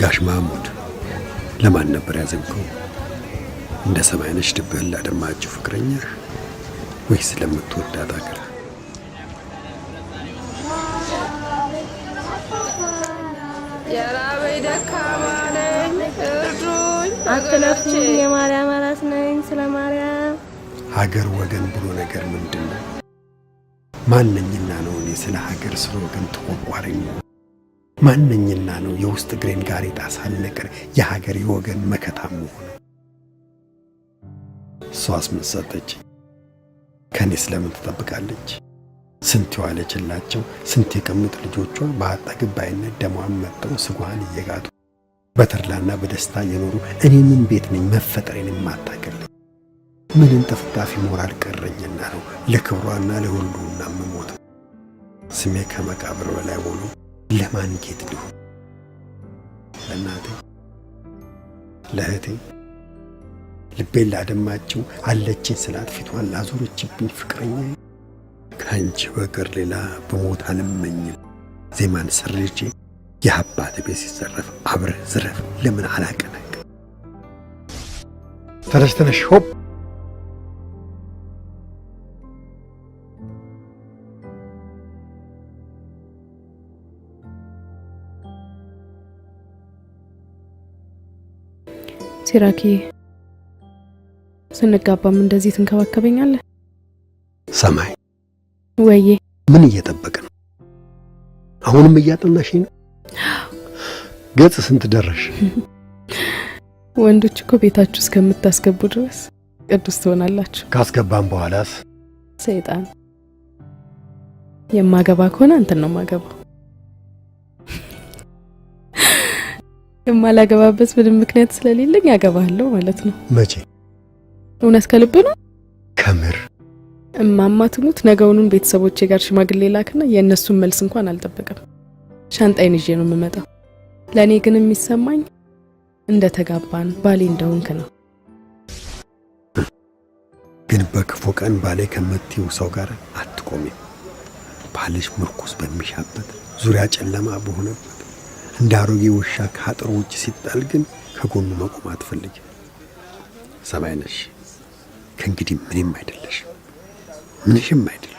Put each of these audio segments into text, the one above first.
ጋሽ ማሙድ ለማን ነበር ያዘንከው? እንደ ሰማይነሽ ድብህን ላደማችሁ ፍቅረኛ ወይስ ለምትወዳት አገር? የራበይ ደካማ ነኝ እርዱኝ አትለፉኝ የማርያም አራስ ነኝ ስለ ማርያም ሀገር ወገን ብሎ ነገር ምንድነው? ማንነኝና ነው እኔ ስለ ሀገር ስለ ወገን ተቆርቋሪ ነው? ማንነኝና ነው የውስጥ ግሬን ጋሬጣ ሳልነቅር የሀገር የወገን መከታም ሆነ? ሷስ ምን ሰጠች? ከኔ ስለምን ትጠብቃለች? ስንት ዋለችላቸው ስንት የቀሙት ልጆቿ በአጠገብ ባይነት ደሟን መጥተው ስጓን እየጋጡ በተድላና በደስታ የኖሩ እኔ ምን ቤት ነኝ መፈጠሬን የማታገለኝ? ምን እንጥፍጣፊ ሞራል ቀረኝና ነው ለክብሯና ለሁሉና መሞት? ስሜ ከመቃብር በላይ ሆኖ ለማን ጌት ሊሆን? ለእናቴ ለእህቴ ልቤን ላደማችው አለችኝ ስላት ፊቷን ላዞረችብኝ ፍቅረኛ ከአንቺ በቀር ሌላ በሞት አልመኝም። ዜማን ሰርጄ የአባት ቤት ሲዘረፍ አብረህ ዝረፍ ለምን አላቀነቅ? ተነሽ ሆፕ ሲራኪ ስንጋባም እንደዚህ ትንከባከበኛለህ? ሰማይ ወይዬ ምን እየጠበቀ ነው? አሁንም እያጠናሽ ነው? ገጽ ስንት ደረሽ? ወንዶች እኮ ቤታችሁ እስከምታስገቡ ድረስ ቅዱስ ትሆናላችሁ። ካስገባን በኋላስ? ሰይጣን የማገባ ከሆነ አንተን ነው ማገባው። የማላገባበት ምንም ምክንያት ስለሌለኝ ያገባለሁ ማለት ነው። መቼ? እውነት ከልብ ነው? ከምር እማማ ትሙት ነገውኑን ቤተሰቦቼ ጋር ሽማግሌ ላክና የእነሱን መልስ እንኳን አልጠበቅም። ሻንጣዬን ይዤ ነው የምመጣው። ለኔ ግን የሚሰማኝ እንደ ተጋባን ባሌ እንደሆንክ ነው። ግን በክፉ ቀን ባሌ ከምትይው ሰው ጋር አትቆሚም። ባልሽ ምርኩስ በሚሻበት ዙሪያ ጨለማ በሆነበት እንደ አሮጌ ውሻ ከአጥሩ ውጭ ሲጣል ግን ከጎኑ መቆም አትፈልጊ። ሰማይነሽ ከእንግዲህ ምንም አይደለሽ፣ ምንሽም አይደለም።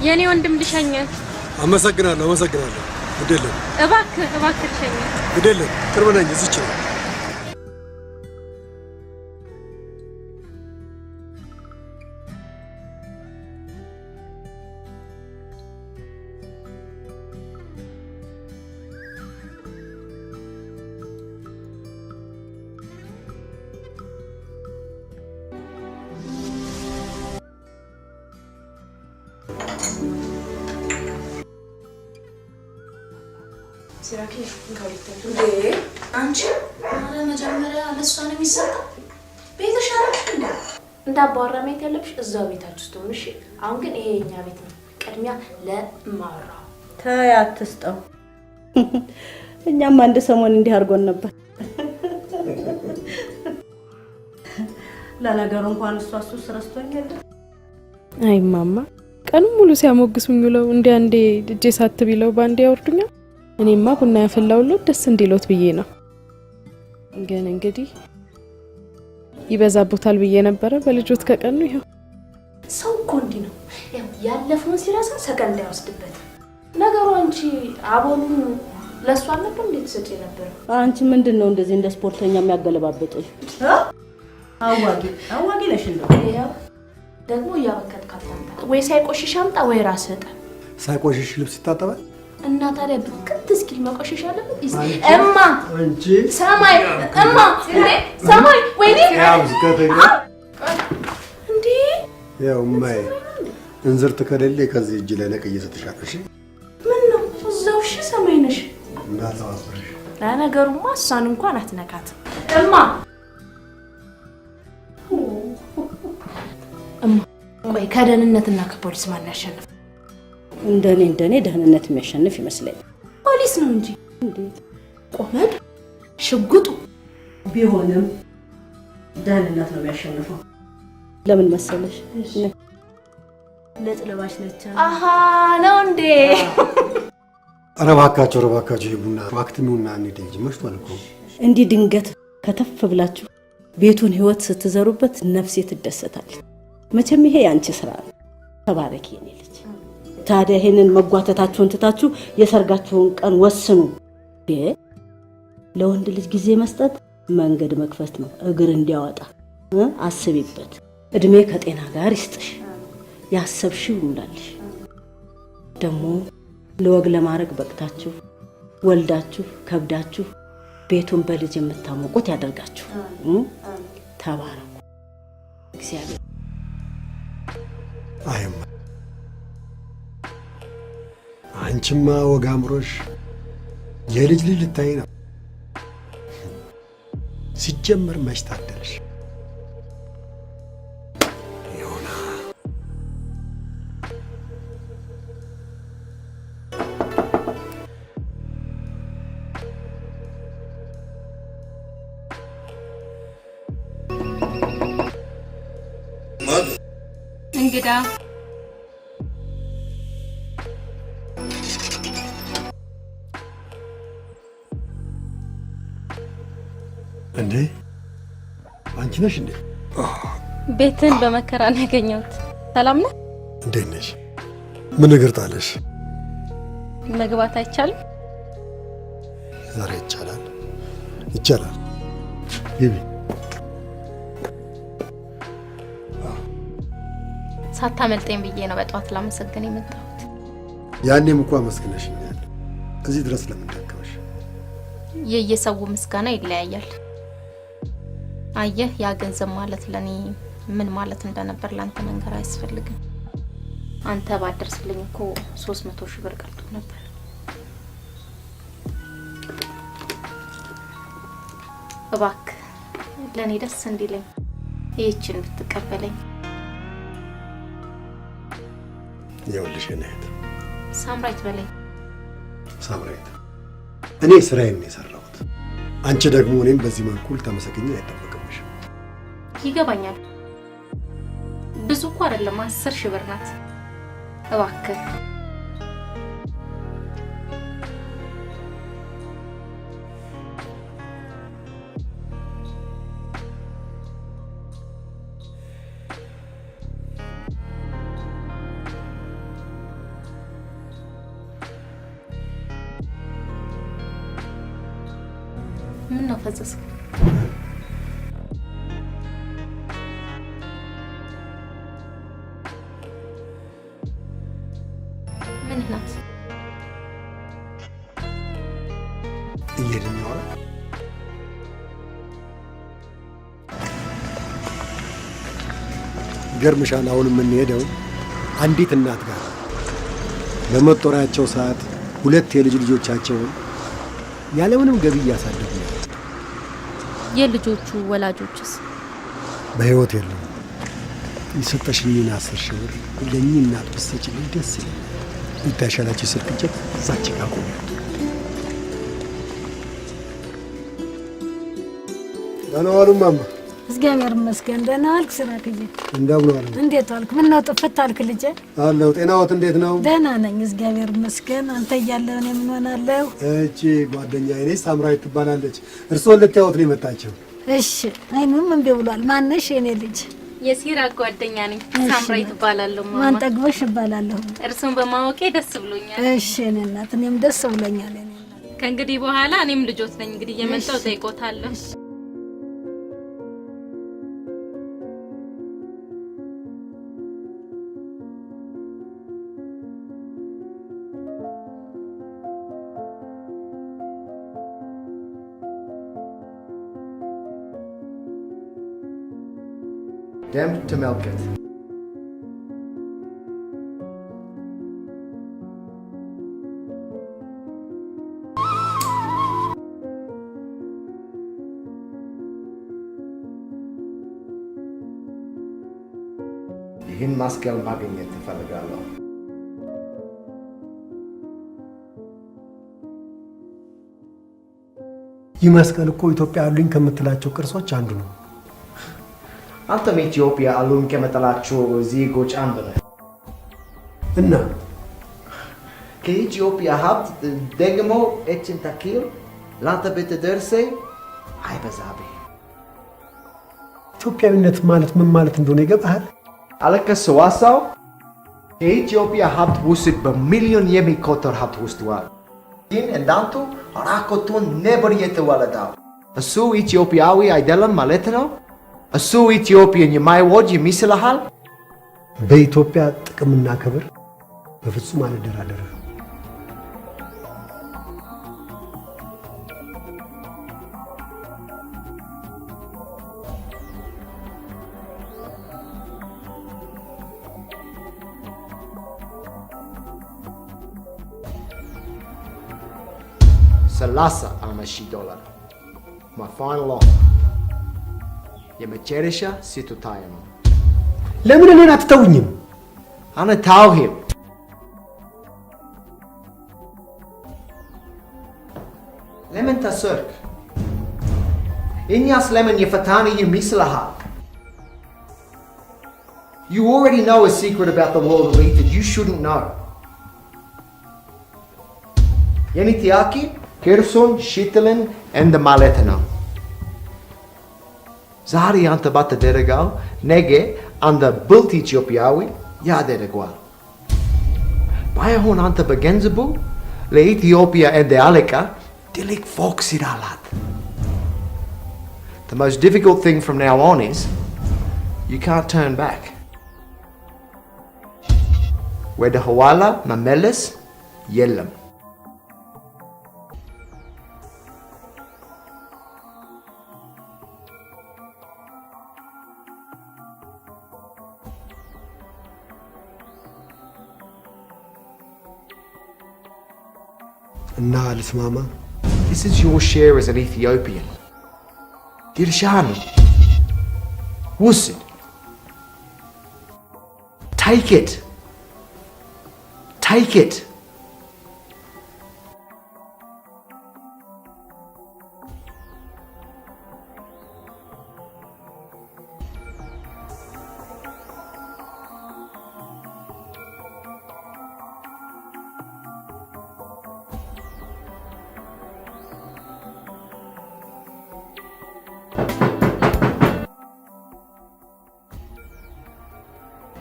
የኔ ወንድም ልሸኘ። አመሰግናለሁ። ግዴለም እባክህ ልሸኘ። ግዴለም ቅርብ ነኝ እዚች ነው። ሲራኪ እንካውልተን አንቺ አረ መጀመሪያ ለሷን የሚሰጣው ቤትሽ አረፍሽ እንዳባወራ መሄድ ያለብሽ እዛው ቤታችሁ ውስጥ ሆነሽ። አሁን ግን ይሄ የኛ ቤት ነው። ቅድሚያ ለማወራ ተይ አትስጠው። እኛም አንድ ሰሞን እንዲህ አድርጎን ነበር። ለነገሩ እንኳን እሱ ረስቶኛል። አይ ማማ ቀኑን ሙሉ ሲያሞግሱኝ ውለው እንዴ እጄ ሳት ቢለው ባንዴ ያወርዱኛል። እኔማ ቡና ያፈላውለት ደስ እንዲሎት ብዬ ነው። ግን እንግዲህ ይበዛቦታል ብዬ ነበር። በልጆት ከቀኑ ይሄው ሰው እኮ እንዲህ ነው። ያለፈውን ሲራሳ ሰከንድ ያወስድበት ነገሩ። አንቺ አቦኑ ለሷ ነበር እንዴት ሰጪ ነበር? አንቺ ምንድነው እንደዚህ እንደ ስፖርተኛ የሚያገለባበጥሽ? አዋጊ ነሽ እንደው። ያው ደግሞ ያበከትካት ታምጣ ወይ ሳይቆሽሽ አምጣ ወይ ራስህ ጠብ። ሳይቆሽሽ ልብስ ይታጠባል እና ታዲያ ብክት እስኪል መቆሸሽ አለበት። እማ አንቺ ሰማይ እማ እንዴ ሰማይ ወይኔ ያው ማይ እንዝርት ከሌለ ከዚህ እጅ ላይ ነቅዬ ስትሻለሽ ምን ነው እዛው? እሺ ሰማይ ነሽ እንዳታዋስብሽ። ለነገሩማ እሷን እንኳን አትነካትም። እማ ቆይ ከደህንነትና ከፖሊስ ማን ያሸንፍ? እንደኔ ደህንነት የሚያሸንፍ ይመስለኛል። ፖሊስ ነው እንጂ እንዴት ቆመድ ሽጉጡ ቢሆንም ደህንነት ነው የሚያሸንፈው። ለምን መሰለሽ? ለጥለባሽ ነች። አሃ ነው እንዴ? ኧረ እባካችሁ ቡና ዋክትኑና እንዴ መሽቷል እኮ። እንዲህ ድንገት ከተፍ ብላችሁ ቤቱን ህይወት ስትዘሩበት ነፍሴ ትደሰታለች። መቼም ይሄ ያንቺ ስራ ነው። ተባረኪ የኔ ልጅ። ታዲያ ይሄንን መጓተታችሁን ትታችሁ የሰርጋችሁን ቀን ወስኑ። ለወንድ ልጅ ጊዜ መስጠት መንገድ መክፈት ነው፣ እግር እንዲያወጣ። አስቢበት። እድሜ ከጤና ጋር ይስጥሽ፣ ያሰብሽው ይሙላልሽ። ደግሞ ለወግ ለማድረግ በቅታችሁ ወልዳችሁ ከብዳችሁ ቤቱን በልጅ የምታሞቁት ያደርጋችሁ። ተባረኩ። እግዚአብሔር አይማ አንቺማ ወግ አምሮሽ የልጅ ልታይ ነው። ሲጀመር መች ታደለሽ? እንግዳ እንዴ አንቺ ነሽ እንዴ? ቤትን በመከራ ነው ያገኘሁት። ሰላም ነህ? እንዴት ነሽ? ምን ነገር ጣለሽ? መግባት አይቻልም? ዛሬ ይቻላል። ግቢ። ሳታመልጠኝ ብዬ ነው በጠዋት ላመሰግን የመጣሁት። ያኔም እኮ አመስግነሽኛል። እዚህ ድረስ ለምን ደከመሽ? የየሰው ምስጋና ይለያያል። አየህ፣ ያ ገንዘብ ማለት ለኔ ምን ማለት እንደነበር ላንተ መንገር አያስፈልግም። አንተ ባደርስልኝ እኮ 300 ሺህ ብር ቀርቶ ነበር። እባክህ ለኔ ደስ እንዲለኝ ይህችን ብትቀበለኝ። ይኸውልሽ እህት ሳምራይት በለኝ። ሳምራይት፣ እኔ ስራዬን ነው የሰራሁት። አንቺ ደግሞ እኔም በዚህ መልኩ ልታመሰግኝ አይጠበቅብሽም። ይገባኛል። ብዙ እኮ አይደለም፣ 10 ሺህ ብር ናት። እባክህ ምን ነው ፈዘዝክ? ምን ናት? እየድኛዋ ገርምሻል። አሁን የምንሄደው አንዲት እናት ጋር በመጦሪያቸው ሰዓት 2 የልጅ ልጆቻቸውን ያለምንም ገቢ እያሳደጉ ነው። የልጆቹ ወላጆችስ በህይወት የለም። የሰጠሽኝን 10 ሺህ ብር ለእኚህ እናት ብትሰጪልኝ ደስ ይለኛል። ይታሻላችሁ ስልክጨት እዛች ጋር ቆሜ ደህና ዋሉ ማማ። እግዚአብሔር ይመስገን። ደህና ዋልክ ስራክዬ? እንደምን ዋሉ? እንዴት ዋልክ? ምን ነው ጥፍት አልክ ልጄ? አለሁ። ጤናዎት እንዴት ነው? ደህና ነኝ እግዚአብሔር ይመስገን። አንተ እያለህ እኔ ምን ሆናለሁ? እቺ ጓደኛዬ ነች፣ ሳምራዊት ትባላለች። እርስዎን ልታዩት ነው የመጣችው። እሺ። አይኑም እምቢ ብሏል። ማነሽ? የኔ ልጅ የሲራ ጓደኛ ነኝ። ሳምራዊት እባላለሁ። ማማ ማን ጠግቦሽ እባላለሁ። እርሱን በማወቄ ደስ ብሎኛል። እሺ የኔ እናት፣ እኔም ደስ ብሎኛል የኔ እናት። ከእንግዲህ በኋላ እኔም ልጆት ነኝ። እንግዲህ እየመጣሁ እጠይቆታለሁ። Damned to milk it. ይህን ማስቀል ማግኘት እፈልጋለሁ። ይህ መስቀል እኮ ኢትዮጵያ አሉኝ ከምትላቸው ቅርሶች አንዱ ነው። አንተም ኢትዮጵያ አሉኝ ከምትላቸው ዜጎች አንዱ ነህ እና ከኢትዮጵያ ሀብት ደግሞ እችን ታክል ላንተ ብትደርሰኝ አይበዛብህ። ኢትዮጵያዊነት ማለት ምን ማለት እንደሆነ ይገባሃል? አለከሰዋሳው ከኢትዮጵያ ሀብት ውስጥ በሚሊዮን የሚቆጠር ሀብት ወስደዋል። ግን እንዳንቱ ራቆቱን ነበር የተወለደው። እሱ ኢትዮጵያዊ አይደለም ማለት ነው? እሱ ኢትዮጵያን የማይወድ ይመስልሃል? በኢትዮጵያ ጥቅምና ክብር በፍጹም አልደራደርም። $30,000 my final offer. የመጨረሻ ስጦታዬ ነው። ለምን እኔን አትተውኝም? أنا تاوهم. لمن تسرق؟ إني أسلمن يفتاني يمثلها. You already know a secret about the world elite that you shouldn't know. يعني تياكي كيرسون شيتلن عند مالتنا. زاري أنت بات درجال نجى عند بلت إثيوبياوي يا درجال. باي هون أنت بجنزبو لإثيوبيا عند أليكا تلك فوق سيرالات. The most difficult thing from now on is you can't turn back. Where the Hawala Mamelis Yellam. እና ልስማማ? This is your share as an Ethiopian. Dirshanu. Wusid. Take it. Take it.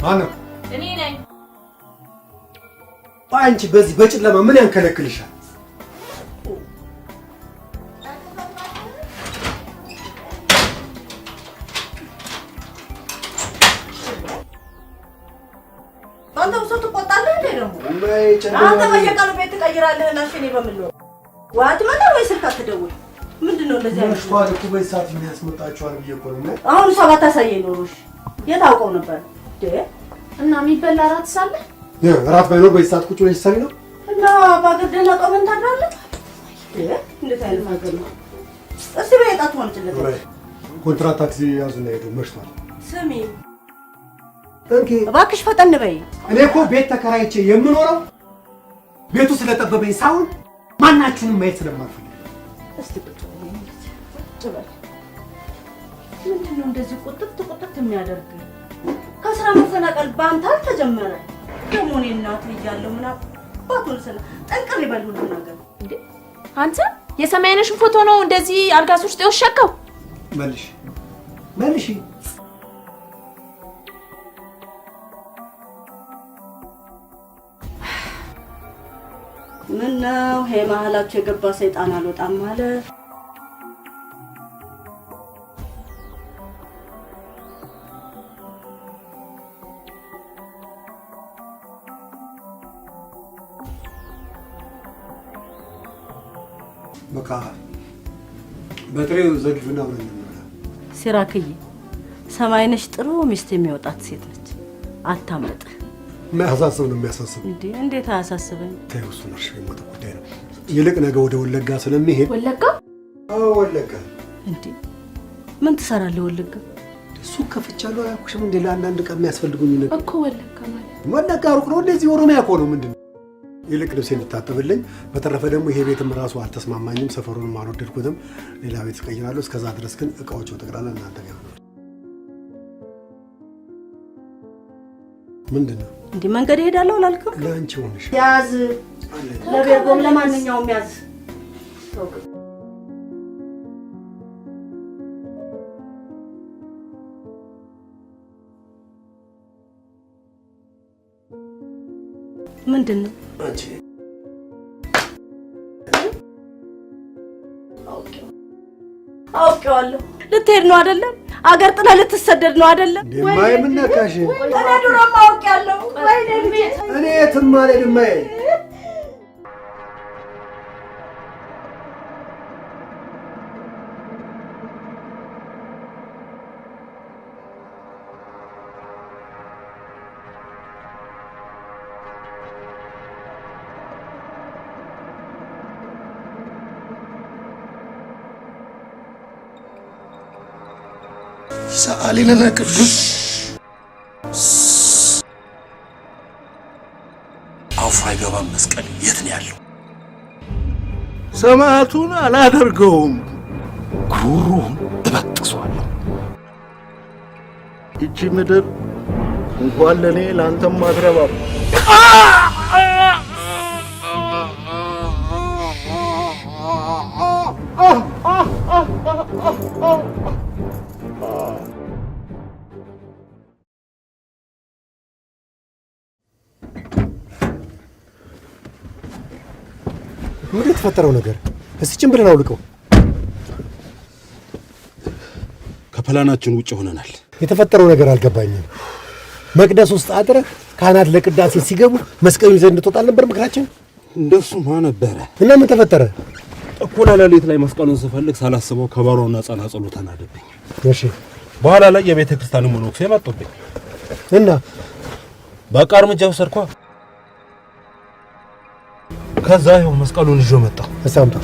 ማነው? እኔ ነኝ። አንቺ በዚህ በጨለማ ምን ያንከለክልሻል? አንተ ውስጥ ትቆጣለህ እንዴ ደግሞ? አንተ በየቀኑ ቤት ትቀይራለህ እና እኔ በምለው ዋት ማታ ወይ ስልክ አትደውል። ምንድነው እንደዚህ አይነት? ምን እኮ በዚህ ሰዓት ምን ያስመጣችኋል ብዬ እኮ ነው። አሁን ሰባት አሳየኝ ኖሮሽ የታውቀው ነበር እና የሚበላ እራት ሳለ እራት ባይኖር በዚህ ሰዓት ቁጭ ብለሽ ሰሪ ነው እና ባገደና ቆመን ታድራለህ። እንዴት አይነት ነገር ነው? እስቲ በየጣት ወንጭልህ ኮንትራት ታክሲ ያዙና ሄዱ። መሽቷል። ስሚ እንኪ እባክሽ ፈጠን በይ። እኔ እኮ ቤት ተከራይቼ የምኖረው ቤቱ ስለጠበበኝ ሳይሆን ማናችሁንም ማየት ስለማልፈልግ። እስቲ ቁጭ በል። ምንድነው እንደዚህ ቁጥጥ የሚያደርግ? ከስራ መፈናቀል ባንተ አልተጀመረ ደግሞ እኔ እናት እያለሁ ምን አባቱን ስለ ጠንቅር ይበል ሁሉ ነገር እንዴ አንተ የሰማይነሽን ፎቶ ነው እንደዚህ አልጋስ ውስጥ የወሸከው? መልሽ ምን ነው ይሄ መሀላችሁ የገባ ሰይጣን አልወጣም ማለት? በቃ በጥሬው ዘግጁና አብረን እንበላ። ሲራክዬ ሰማይነሽ ጥሩ ሚስት የሚወጣት ሴት ነች። አታመጥ። የሚያሳስብ ነው የሚያሳስብ። እንዴት አያሳስበኝ? ተይው፣ እሱን እርሽ የሞተ ጉዳይ ነው። ይልቅ ነገ ወደ ወለጋ ስለሚሄድ። ወለጋ? አዎ ወለጋ። እንዴ ምን ትሰራለህ ወለጋ? ሱቅ ከፍቻለሁ አያልኩሽም እንዴ? ለአንዳንድ ዕቃ የሚያስፈልጉኝ ነገር እኮ ወለጋ ማለት ወለጋ ሩቅ ነው እንደዚህ ኦሮሚያ እኮ ነው። ምንድን ነው ይልቅ ልብሴ እንድታጠብልኝ። በተረፈ ደግሞ ይሄ ቤትም ራሱ አልተስማማኝም፣ ሰፈሩንም አልወደድኩትም። ሌላ ቤት እቀይራለሁ። እስከዛ ድረስ ግን እቃዎቹ ጠቅላላ እናንተ ጋር ነው። ምንድን ነው እንዲህ መንገድ እሄዳለሁ አላልክም? ለአንቺ ሆነሽ ያዝ፣ ለቤርጎም ለማንኛውም ያዝ። ምንድን ነው አንቺ አውቄዋለሁ። ልትሄድ ነው አይደለም? አገር ጥለህ ልትሰደድ ነው አይደለም? ደማዬ ምን ነካሽ? እኔ ድሮም አውቄያለሁ። ወይኔ እኔ የትም አልሄድም። ደማዬ ሰአሊ ለና ቅዱስ አውፋ አይገባም። መስቀል የት ነው ያለው? ሰማዕቱን አላደርገውም፣ ጉሩን እበጥሷለሁ። እቺ ምድር እንኳን ለኔ ላንተም አትረባም። ምንድን የተፈጠረው ነገር? እስቲ ጭንብልን አውልቀው። ከፕላናችን ውጭ ሆነናል። የተፈጠረው ነገር አልገባኝም። መቅደስ ውስጥ አጥረህ ካህናት ለቅዳሴ ሲገቡ መስቀሉን ይዘን እንድትወጣ ነበር ምክራችን። እንደሱማ ነበረ እና ምን ተፈጠረ? እኩለ ሌሊት ላይ መስቀሉን ስፈልግ ሳላስበው ከበሮና ጸናጽሉ ተናደብኝ። እሺ። በኋላ ላይ የቤተ ክርስቲያኑ መነኩሴ መጡብኝ እና በቃ እርምጃ ወሰድኳ። ከዛ ይኸው መስቀሉን ይዞ መጣ። እሳምጣ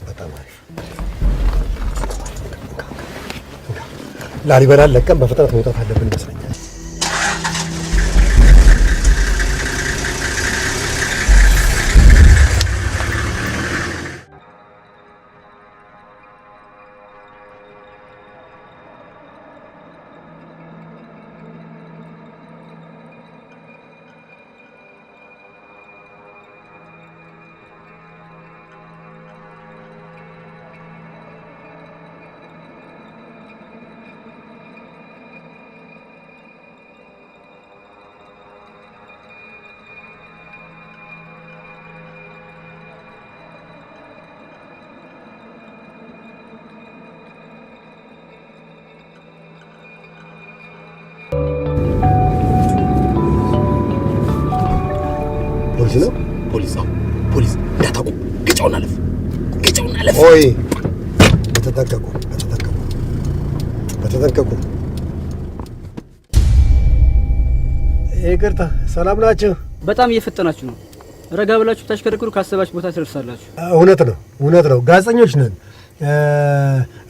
በጣም አሪፍ። ላሊበላን ለቀን በፍጥነት መውጣት አለብን ይመስለኛል። ፖሊስ ነው? ፖሊስ ነው። ፖሊስ እንዳታውቁ። ግጫውን አለፍ፣ ግጫውን አለፍ። ኦይ በተጠንቀቁ፣ በተጠንቀቁ፣ በተጠንቀቁ። ይቅርታ፣ ሰላም ናችሁ? በጣም እየፈጠናችሁ ነው። ረጋ ብላችሁ ታሽከርክሩ፣ ካሰባችሁ ቦታ ትደርሳላችሁ። እውነት ነው፣ እውነት ነው። ጋዜጠኞች ነን።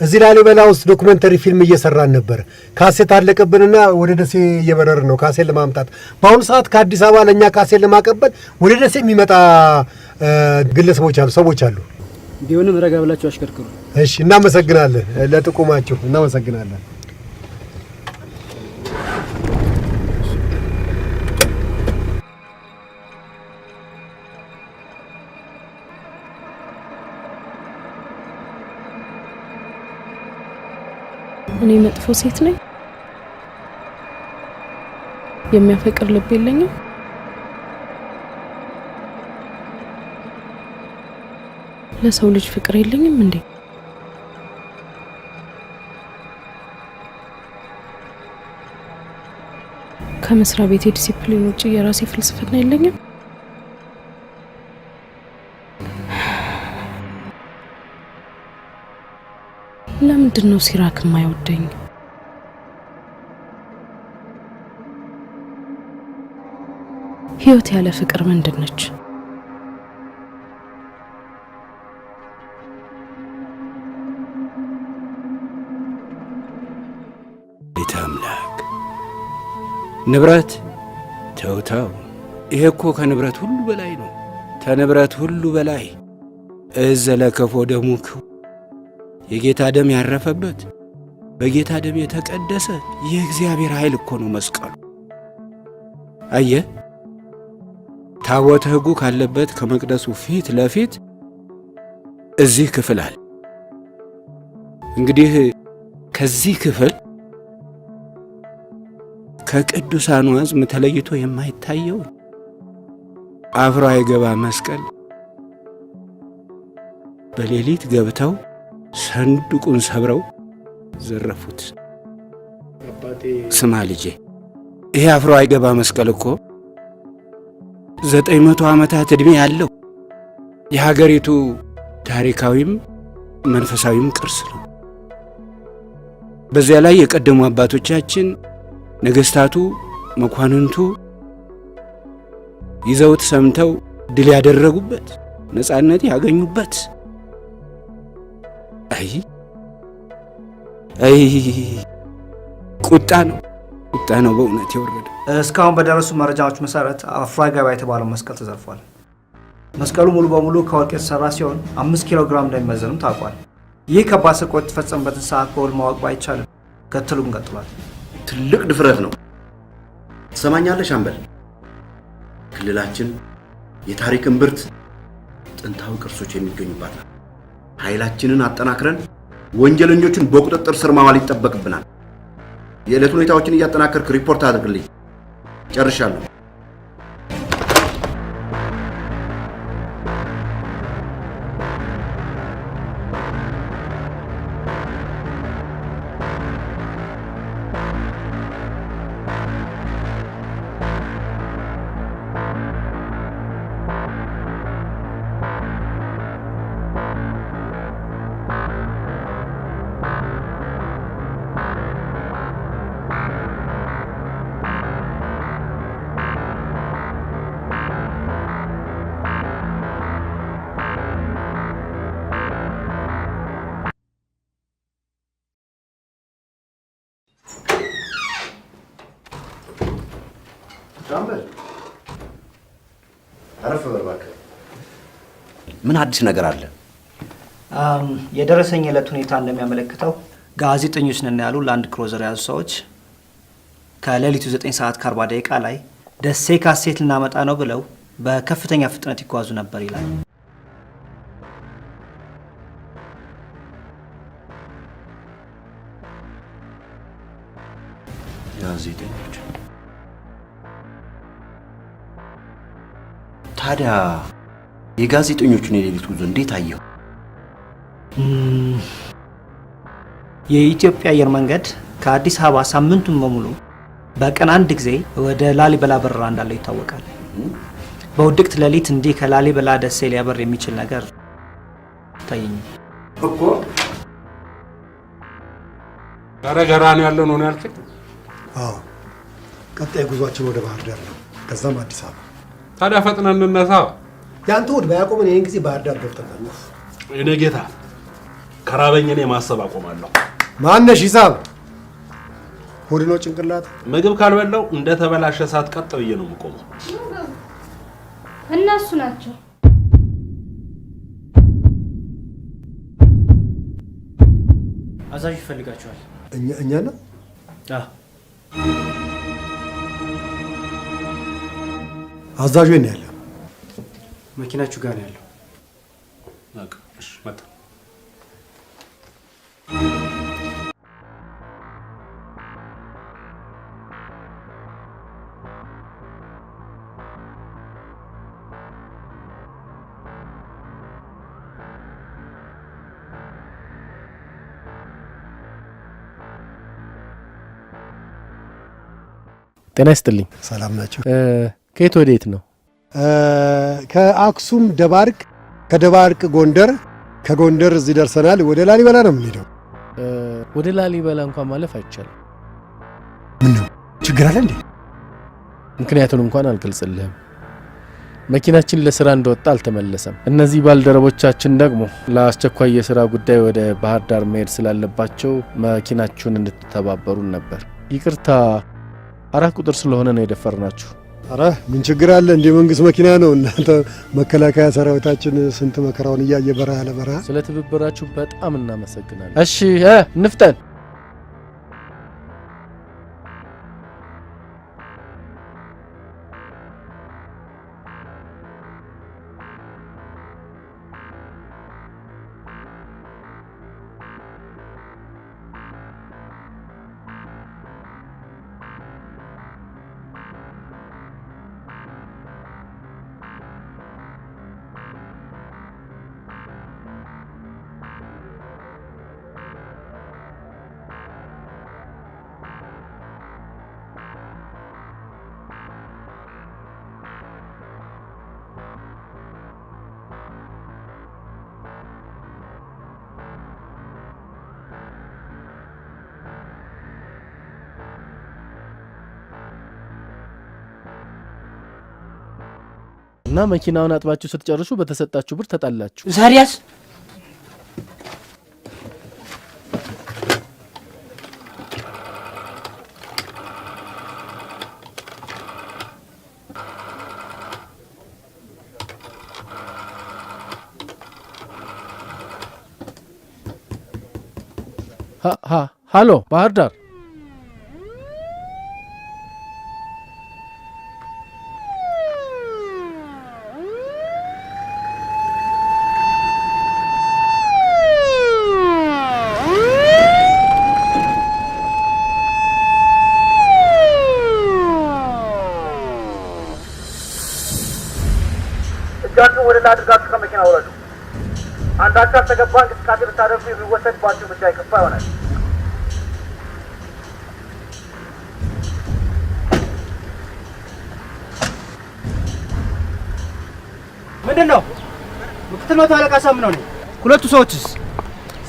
እዚህ ላሊበላ ውስጥ ዶክመንተሪ ፊልም እየሰራን ነበር። ካሴት አለቀብንና ወደ ደሴ እየበረርን ነው ካሴት ለማምጣት። በአሁኑ ሰዓት ከአዲስ አበባ ለእኛ ካሴት ለማቀበል ወደ ደሴ የሚመጣ ግለሰቦች አሉ፣ ሰዎች አሉ። ቢሆንም ረጋ ብላችሁ አሽከርክሩ። እሺ፣ እናመሰግናለን። ለጥቆማችሁ እናመሰግናለን። እኔ መጥፎ ሴት ነኝ? የሚያፈቅር ልብ የለኝም? ለሰው ልጅ ፍቅር የለኝም እንዴ? ከመስሪያ ቤት ዲሲፕሊን ውጪ የራሴ ፍልስፍና የለኝም? ለምንድን ነው ሲራክ የማይወደኝ? ህይወት ያለ ፍቅር ምንድነች? አምላክ ንብረት ተውታው ይሄ እኮ ከንብረት ሁሉ በላይ ነው። ከንብረት ሁሉ በላይ እዘለከፎ ደሙክ የጌታ ደም ያረፈበት በጌታ ደም የተቀደሰ የእግዚአብሔር ኃይል እኮ ነው መስቀሉ። አየ ታቦተ ሕጉ ካለበት ከመቅደሱ ፊት ለፊት እዚህ ክፍል አለ። እንግዲህ ከዚህ ክፍል ከቅዱሳኑ አጽም ተለይቶ የማይታየው አፍሮ አይገባ መስቀል በሌሊት ገብተው ሰንዱቁን ሰብረው ዘረፉት። ስማ ልጄ፣ ይሄ አፍሮ አይገባ መስቀል እኮ 900 ዓመታት ዕድሜ ያለው የሀገሪቱ ታሪካዊም መንፈሳዊም ቅርስ ነው። በዚያ ላይ የቀደሙ አባቶቻችን ነገስታቱ፣ መኳንንቱ ይዘውት ሰምተው ድል ያደረጉበት ነፃነት ያገኙበት አይ ቁጣ ነው በእውነት የወረደ። እስካሁን በደረሱ መረጃዎች መሰረት አፍሮ አይገባ የተባለው መስቀል ተዘርፏል። መስቀሉ ሙሉ በሙሉ ከወርቅ የተሰራ ሲሆን 5 ኪሎ ግራም እንደሚመዘንም ታውቋል። ይህ ከባድ ስርቆት የተፈጸመበትን ሰዓት በውል ማወቅ ባይቻልም ክትሉም ቀጥሏል። ትልቅ ድፍረት ነው። ትሰማኛለህ ሻምበል? ክልላችን የታሪክ እምብርት ጥንታዊ ቅርሶች የሚገኙባት ናት። ኃይላችንን አጠናክረን ወንጀለኞችን በቁጥጥር ስር ማዋል ይጠበቅብናል። የዕለት ሁኔታዎችን እያጠናከርክ ሪፖርት አድርግልኝ። ጨርሻለሁ። ምን አዲስ ነገር አለ? የደረሰኝ የዕለት ሁኔታ እንደሚያመለክተው ጋዜጠኞች ነን ያሉ ላንድ ክሮዘር ያዙ ሰዎች ከሌሊቱ 9 ሰዓት ከ40 ደቂቃ ላይ ደሴ ካሴት ልናመጣ ነው ብለው በከፍተኛ ፍጥነት ይጓዙ ነበር ይላል። ጋዜጠኞች ታዲያ የጋዜጠኞቹን የሌሊት ጉዞ እንዴት አየው? የኢትዮጵያ አየር መንገድ ከአዲስ አበባ ሳምንቱን በሙሉ በቀን አንድ ጊዜ ወደ ላሊበላ በረራ እንዳለው ይታወቃል። በውድቅት ሌሊት እንዲህ ከላሊበላ ደሴ ሊያበር የሚችል ነገር ታየኝ እኮ። ገረገራ ነው ያለው ነው ያልከኝ? አዎ፣ ቀጣይ ጉዟችን ወደ ባህር ዳር ነው፣ ከዛም አዲስ አበባ። ታዲያ ፈጥነን እንነሳ። ያንተ ወድ ባያቆመን ይሄን ጊዜ ባህር ዳር ገብተናል። እኔ ጌታ ከራበኝ እኔ ማሰብ አቆማለሁ። ማነሽ ሂሳብ ሆድ ነው ጭንቅላት? ምግብ ካልበላው እንደ ተበላሸ ሰዓት ቀጥ ብዬ ነው የምቆመው። እነሱ ናቸው። አዛዥ ይፈልጋቸዋል። እኛ ነው? አዛዡ ነው ያለው። መኪናችሁ ጋር ነው ያለው። በቃ እሺ፣ መጣ። ጤና ይስጥልኝ። ሰላም ናቸው? ከየት ወዴት ነው? ከአክሱም ደባርቅ፣ ከደባርቅ ጎንደር፣ ከጎንደር እዚህ ደርሰናል። ወደ ላሊበላ ነው የምንሄደው። ወደ ላሊበላ እንኳን ማለፍ አይቻልም። ምን ነው ችግር አለ እንዴ? ምክንያቱን እንኳን አልገልጽልህም። መኪናችን ለስራ እንደወጣ አልተመለሰም። እነዚህ ባልደረቦቻችን ደግሞ ለአስቸኳይ የስራ ጉዳይ ወደ ባህር ዳር መሄድ ስላለባቸው መኪናችሁን እንድትተባበሩን ነበር። ይቅርታ 4 ቁጥር ስለሆነ ነው የደፈርናችሁ። አረ ምን ችግር አለ? እንደ መንግስት መኪና ነው። እናንተ መከላከያ ሰራዊታችን ስንት መከራውን እያየ በረሃ ለበረሃ። ስለ ትብብራችሁ በጣም እናመሰግናለን። እሺ እንፍጠን። እና መኪናውን አጥባችሁ ስትጨርሱ በተሰጣችሁ ብር ተጣላችሁ። ዛሬያስ ሃሎ ባህር ዳር እጃችሁን ወደ ላይ አድርጋችሁ ከመኪና ወረዱ። አንዳችሁ አልተገባ እንቅስቃሴ ብታደርጉ የሚወሰድባችሁ ብቻ ይከፋ ይሆናል። ምንድን ነው? ምክትል መቶ አለቃ ሳምነው ነኝ። ሁለቱ ሰዎችስ?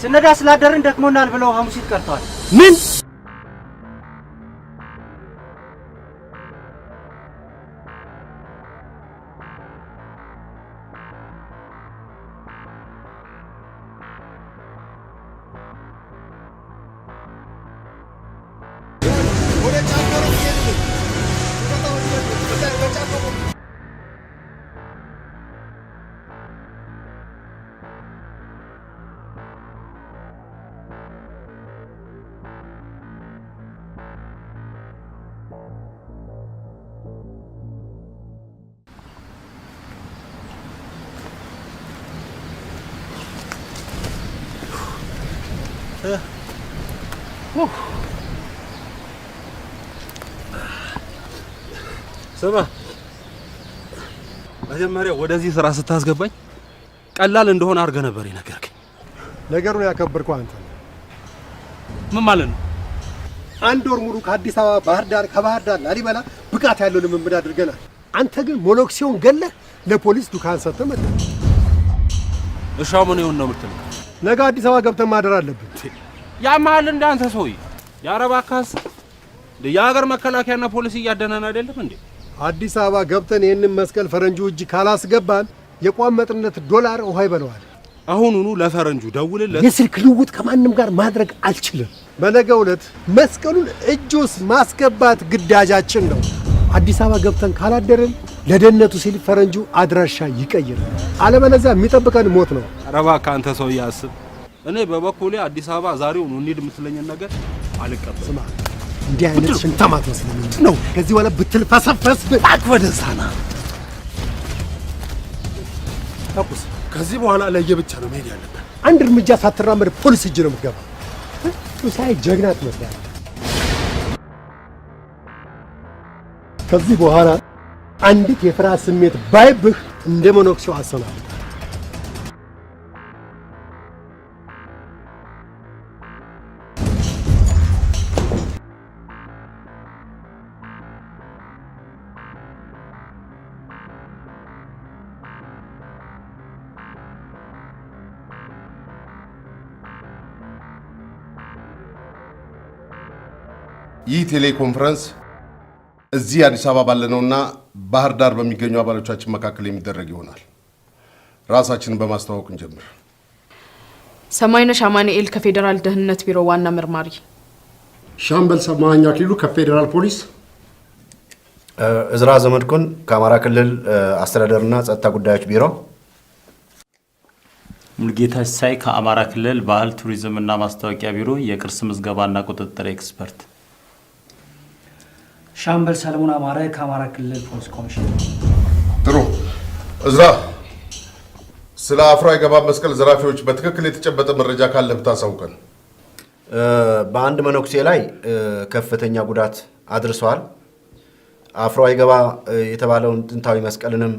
ስነዳ ስላደርን ደክሞናል ብለው ሐሙሲት ቀርተዋል። ምን? ስማ መጀመሪያ ወደዚህ ስራ ስታስገባኝ ቀላል እንደሆነ አድርገህ ነበር የነገርከኝ። ነገሩን ያከበርከው አንተ ነህ። ምን ማለት ነው? 1 ወር ሙሉ ከአዲስ አበባ ባህር ዳር፣ ከባህር ዳር ላሊበላ ብቃት ያለው ልምምድ አድርገናል። አንተ ግን ሞኖክሲዮን ገለህ ለፖሊስ ዱካን ሰጥተህ መጣ። እሻው ምን ይሁን ነው የምትለው? ነገ አዲስ አበባ ገብተን ማደር አለብን። ያማል እንደ አንተ ሰውዬ የአረብ አካስ የሀገር መከላከያና ፖሊስ እያደነን አይደለም እንዴ? አዲስ አበባ ገብተን ይህንን መስቀል ፈረንጁ እጅ ካላስገባን የቋመጥነት ዶላር ውሃ ይበለዋል። አሁኑኑ ለፈረንጁ ደውልለት። የስልክ ልውውጥ ከማንም ጋር ማድረግ አልችልም። በነገው ዕለት መስቀሉን እጅ ውስጥ ማስገባት ግዳጃችን ነው። አዲስ አበባ ገብተን ካላደርን ለደህንነቱ ሲል ፈረንጁ አድራሻ ይቀይራል። አለበለዚያ የሚጠብቀን ሞት ነው። ኧረ እባክህ አንተ ሰውዬ አስብ። እኔ በበኩሌ አዲስ አበባ ዛሬው ነው እንሂድ የምትለኝን ነገር አልቀበልም። ስማ እንዲህ አይነት ሽንታም አትመስለኝም ነው። ከዚህ በኋላ ብትልፈሰፈስ አክወደሳና ተኩስ። ከዚህ በኋላ ለየብቻ ነው መሄድ ያለብን። አንድ እርምጃ ሳትራመድ ፖሊስ እጅ ነው የምትገባው። ሳይ ጀግና ትመስላለህ። ከዚህ በኋላ አንዲት የፍርሃት ስሜት ባይብህ እንደ መነኩሴው አሰናል። ይህ ቴሌኮንፈረንስ እዚህ አዲስ አበባ ባለነውና ባህር ዳር በሚገኙ አባሎቻችን መካከል የሚደረግ ይሆናል። ራሳችንን በማስተዋወቅ እንጀምር። ሰማይነሽ አማኑኤል ከፌዴራል ደህንነት ቢሮ ዋና መርማሪ። ሻምበል ሰማኛ አክሊሉ ከፌዴራል ፖሊስ። እዝራ ዘመድኩን ከአማራ ክልል አስተዳደርና ጸጥታ ጉዳዮች ቢሮ። ሙልጌታ ሳይ ከአማራ ክልል ባህል ቱሪዝምና ማስታወቂያ ቢሮ የቅርስ ምዝገባና ቁጥጥር ኤክስፐርት። ሻምበል ሰለሞን አማረ ከአማራ ክልል ፖሊስ ኮሚሽን። ጥሩ እዝራ፣ ስለ አፍሮ አይገባ መስቀል ዘራፊዎች በትክክል የተጨበጠ መረጃ ካለ ብታሳውቀን። በአንድ መነኩሴ ላይ ከፍተኛ ጉዳት አድርሰዋል። አፍሮ አይገባ የተባለውን ጥንታዊ መስቀልንም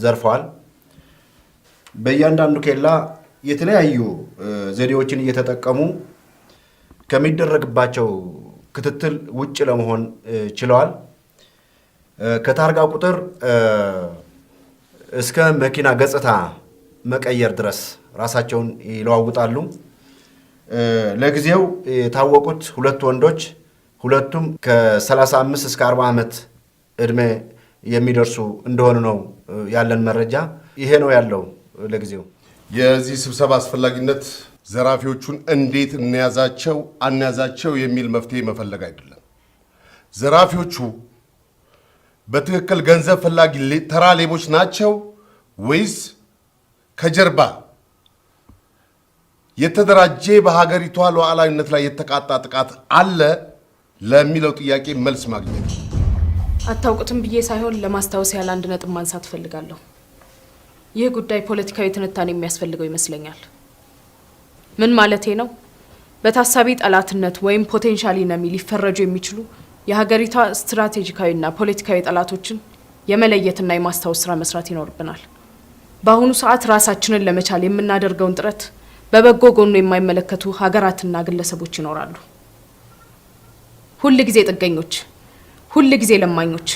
ዘርፈዋል። በእያንዳንዱ ኬላ የተለያዩ ዘዴዎችን እየተጠቀሙ ከሚደረግባቸው ክትትል ውጭ ለመሆን ችለዋል። ከታርጋ ቁጥር እስከ መኪና ገጽታ መቀየር ድረስ ራሳቸውን ይለዋውጣሉ። ለጊዜው የታወቁት ሁለት ወንዶች ሁለቱም ከ35 እስከ 40 ዓመት እድሜ የሚደርሱ እንደሆኑ ነው ያለን መረጃ። ይሄ ነው ያለው ለጊዜው። የዚህ ስብሰባ አስፈላጊነት ዘራፊዎቹን እንዴት እንያዛቸው አንያዛቸው የሚል መፍትሄ መፈለግ አይደለም። ዘራፊዎቹ በትክክል ገንዘብ ፈላጊ ተራ ሌቦች ናቸው ወይስ ከጀርባ የተደራጀ በሀገሪቷ ሉዓላዊነት ላይ የተቃጣ ጥቃት አለ ለሚለው ጥያቄ መልስ ማግኘት። አታውቁትም ብዬ ሳይሆን ለማስታወስ ያለ አንድ ነጥብ ማንሳት ፈልጋለሁ። ይህ ጉዳይ ፖለቲካዊ ትንታኔ የሚያስፈልገው ይመስለኛል። ምን ማለቴ ነው? በታሳቢ ጠላትነት ወይም ፖቴንሻሊ ነሚ ሊፈረጁ የሚችሉ የሀገሪቷ ስትራቴጂካዊና ፖለቲካዊ ጠላቶችን የመለየትና የማስታወስ ስራ መስራት ይኖርብናል። በአሁኑ ሰዓት ራሳችንን ለመቻል የምናደርገውን ጥረት በበጎ ጎኑ የማይመለከቱ ሀገራትና ግለሰቦች ይኖራሉ። ሁል ጊዜ ጥገኞች፣ ሁል ጊዜ ለማኞች፣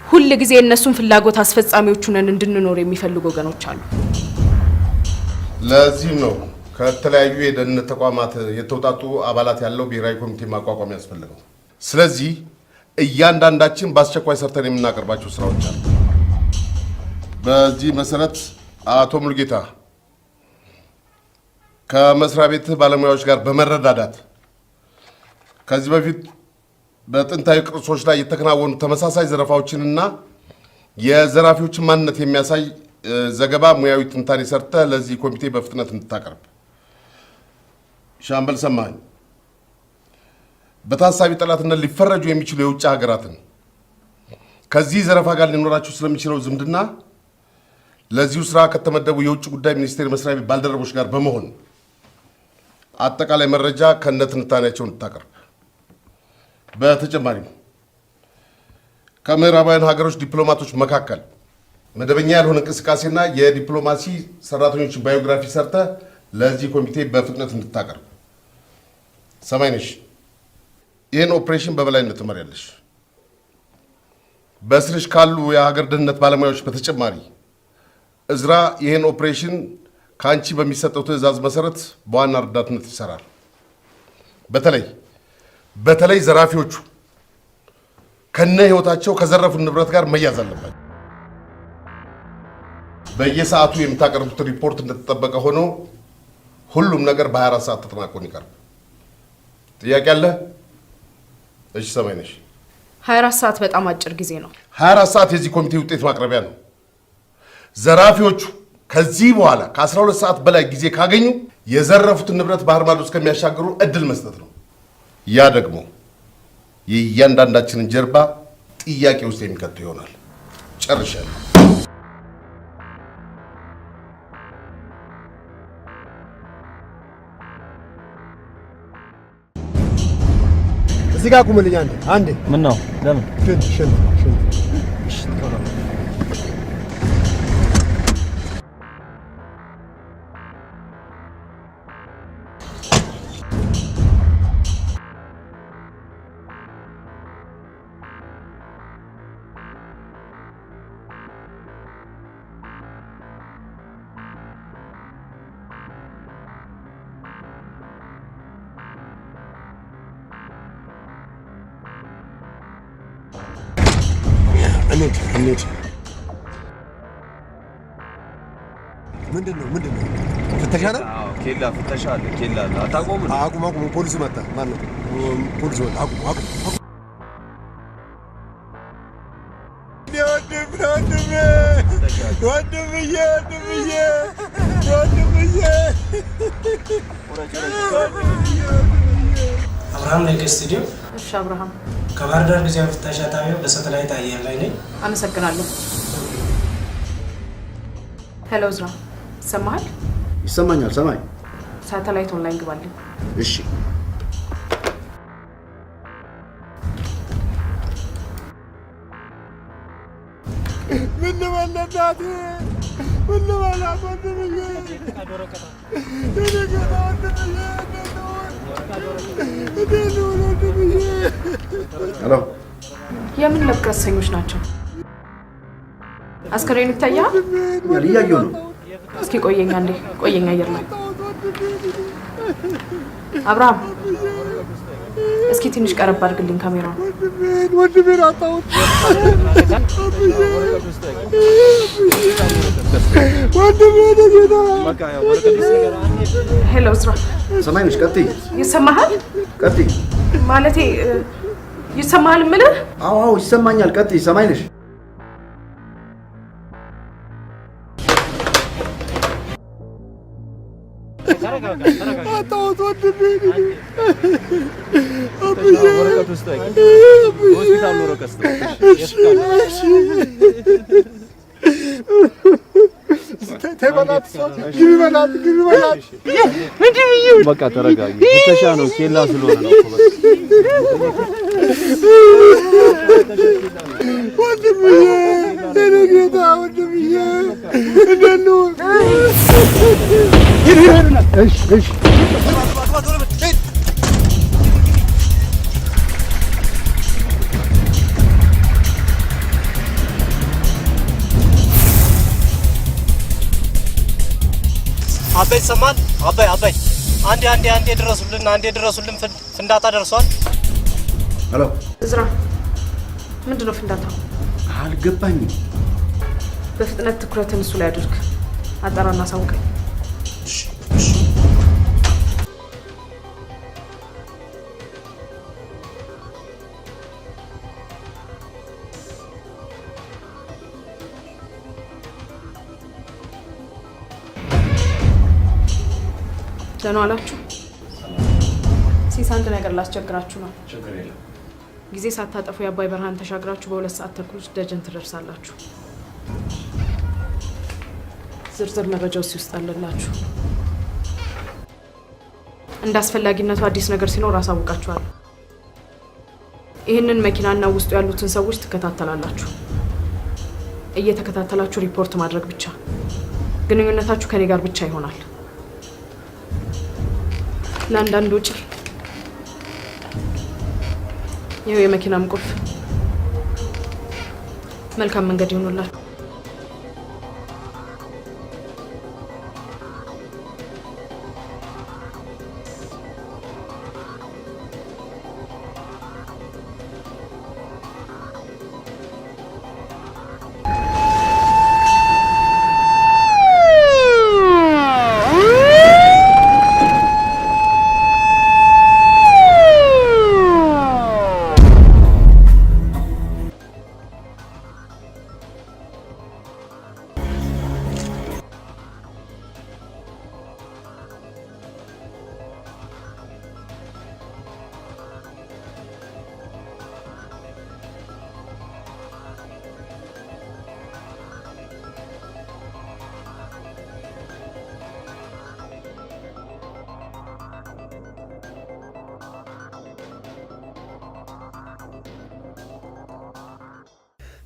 ሁል ጊዜ እነሱን ፍላጎት አስፈጻሚዎቹ ነን እንድንኖር የሚፈልጉ ወገኖች አሉ። ለዚህ ነው ከተለያዩ የደህንነት ተቋማት የተውጣጡ አባላት ያለው ብሔራዊ ኮሚቴ ማቋቋም ያስፈልገው። ስለዚህ እያንዳንዳችን በአስቸኳይ ሰርተን የምናቀርባቸው ስራዎች አሉ። በዚህ መሰረት አቶ ሙልጌታ ከመስሪያ ቤት ባለሙያዎች ጋር በመረዳዳት ከዚህ በፊት በጥንታዊ ቅርሶች ላይ የተከናወኑ ተመሳሳይ ዘረፋዎችንና የዘራፊዎችን ማንነት የሚያሳይ ዘገባ ሙያዊ ትንታኔ ሰርተ ለዚህ ኮሚቴ በፍጥነት እንድታቀርብ። ሻምበል ሰማኝ፣ በታሳቢ ጠላትነት ሊፈረጁ የሚችሉ የውጭ ሀገራትን ከዚህ ዘረፋ ጋር ሊኖራቸው ስለሚችለው ዝምድና ለዚሁ ስራ ከተመደቡ የውጭ ጉዳይ ሚኒስቴር መስሪያ ቤት ባልደረቦች ጋር በመሆን አጠቃላይ መረጃ ከነ ትንታኔያቸው እንድታቀርብ። በተጨማሪም ከምዕራባውያን ሀገሮች ዲፕሎማቶች መካከል መደበኛ ያልሆነ እንቅስቃሴና የዲፕሎማሲ ሰራተኞችን ባዮግራፊ ሰርተ ለዚህ ኮሚቴ በፍጥነት እንድታቀርብ። ሰማይነሽ፣ ይህን ኦፕሬሽን በበላይነት ትመሪያለሽ። በስርሽ ካሉ የሀገር ደህንነት ባለሙያዎች በተጨማሪ እዝራ ይህን ኦፕሬሽን ከአንቺ በሚሰጠው ትዕዛዝ መሰረት በዋና ረዳትነት ይሰራል። በተለይ ዘራፊዎቹ ከነ ህይወታቸው ከዘረፉን ንብረት ጋር መያዝ አለባቸው። በየሰዓቱ የምታቀርቡት ሪፖርት እንደተጠበቀ ሆኖ ሁሉም ነገር በ24 ሰዓት ተጠናቆ ይቀርብ። ጥያቄ አለ? እሺ ሰማይነሽ። 24 ሰዓት በጣም አጭር ጊዜ ነው። 24 ሰዓት የዚህ ኮሚቴ ውጤት ማቅረቢያ ነው። ዘራፊዎቹ ከዚህ በኋላ ከ12 ሰዓት በላይ ጊዜ ካገኙ የዘረፉትን ንብረት ባህር ማዶ እስከሚያሻግሩ እድል መስጠት ነው። ያ ደግሞ የእያንዳንዳችንን ጀርባ ጥያቄ ውስጥ የሚከቱ ይሆናል። ጨርሻለሁ። እዚህ ጋር ቁምልኝ አንዴ። ምን ነው? ለምን? ሽንት እንሂድ። ምንድነው? ፍተሻ ነው? አዎ፣ ኬላ ፍተሻ አለ። ኬላ አለ። አታቆሙ? አቁም። ፖሊሱ መጣ። ማነው? ፖሊሱ መጣ። አቁም። ወንድምዬ አብርሃም ነኝ ከስቱዲዮ። እሺ አብርሃም፣ ከባህር ዳር ጊዜያዊ ፍተሻ ጣቢያ በሳተላይት አየር ላይ ነኝ። አመሰግናለሁ። ሄሎ ዝራ፣ ይሰማሃል? ይሰማኛል። ሰማይ ሳተላይት ኦንላይን ግባልኝ። እሺ ምን ልበልላት? ምን ልበላት? ወንድምዬ ሄሎ፣ የምን ለቀሰኞች ናቸው? አስከሬኑ ይታያል? እያየሁ ነው። እስኪ ቆየኛ እንዴ፣ ቆየኛ አየር ላይ አብርሃም፣ እስኪ ትንሽ ቀረብ አድርግልኝ ካሜራውን። ወንድሜን አጣሁት። ሄሎ ዝራ፣ ሰማይ ነሽ? ቀጥይ። ይሰማሃል? ቀጥይ ማለቴ ይሰማሃል የምልህ? አዎ ይሰማኛል። ቀጥይ። ሰማይ ነሽ? አጣሁት ወንድሜን። ወረቀት ውስጥ ሆስፒታል ወረቀት በቃ ተረጋጊ። ፍተሻ ነው፣ ኬላ ስለሆነ ነው እኮ። ወንድምዬ፣ የኔ ጌታ ወንድምዬ፣ እንደት ነው? እሺ አባይ ይሰማል? አባይ አንዴ ድረሱልን፣ ፍንዳታ ደርሷል። ሄሎ ዝራ፣ ምንድነው ፍንዳታው? አልገባኝም። በፍጥነት ትኩረትን እሱ ላይ አድርግ። አጣራና ሳውቀኝ። ደህና ዋላችሁ? ሲስ አንድ ነገር ላስቸግራችሁ ነው። ችግር የለም። ጊዜ ሳታጠፉ የአባይ በረሃን ተሻግራችሁ በ2 ሰዓት ተኩል ውስጥ ደጀን ትደርሳላችሁ። ዝርዝር መረጃው እዚህ ውስጥ አለላችሁ። እንደ አስፈላጊነቱ አዲስ ነገር ሲኖር አሳውቃችኋለሁ። ይህንን መኪናና ውስጡ ያሉትን ሰዎች ትከታተላላችሁ። እየተከታተላችሁ ሪፖርት ማድረግ ብቻ። ግንኙነታችሁ ከኔ ጋር ብቻ ይሆናል። ለአንዳንድ ወጪ ይኸው የመኪናም ቁልፍ። መልካም መንገድ ይሁንላችሁ።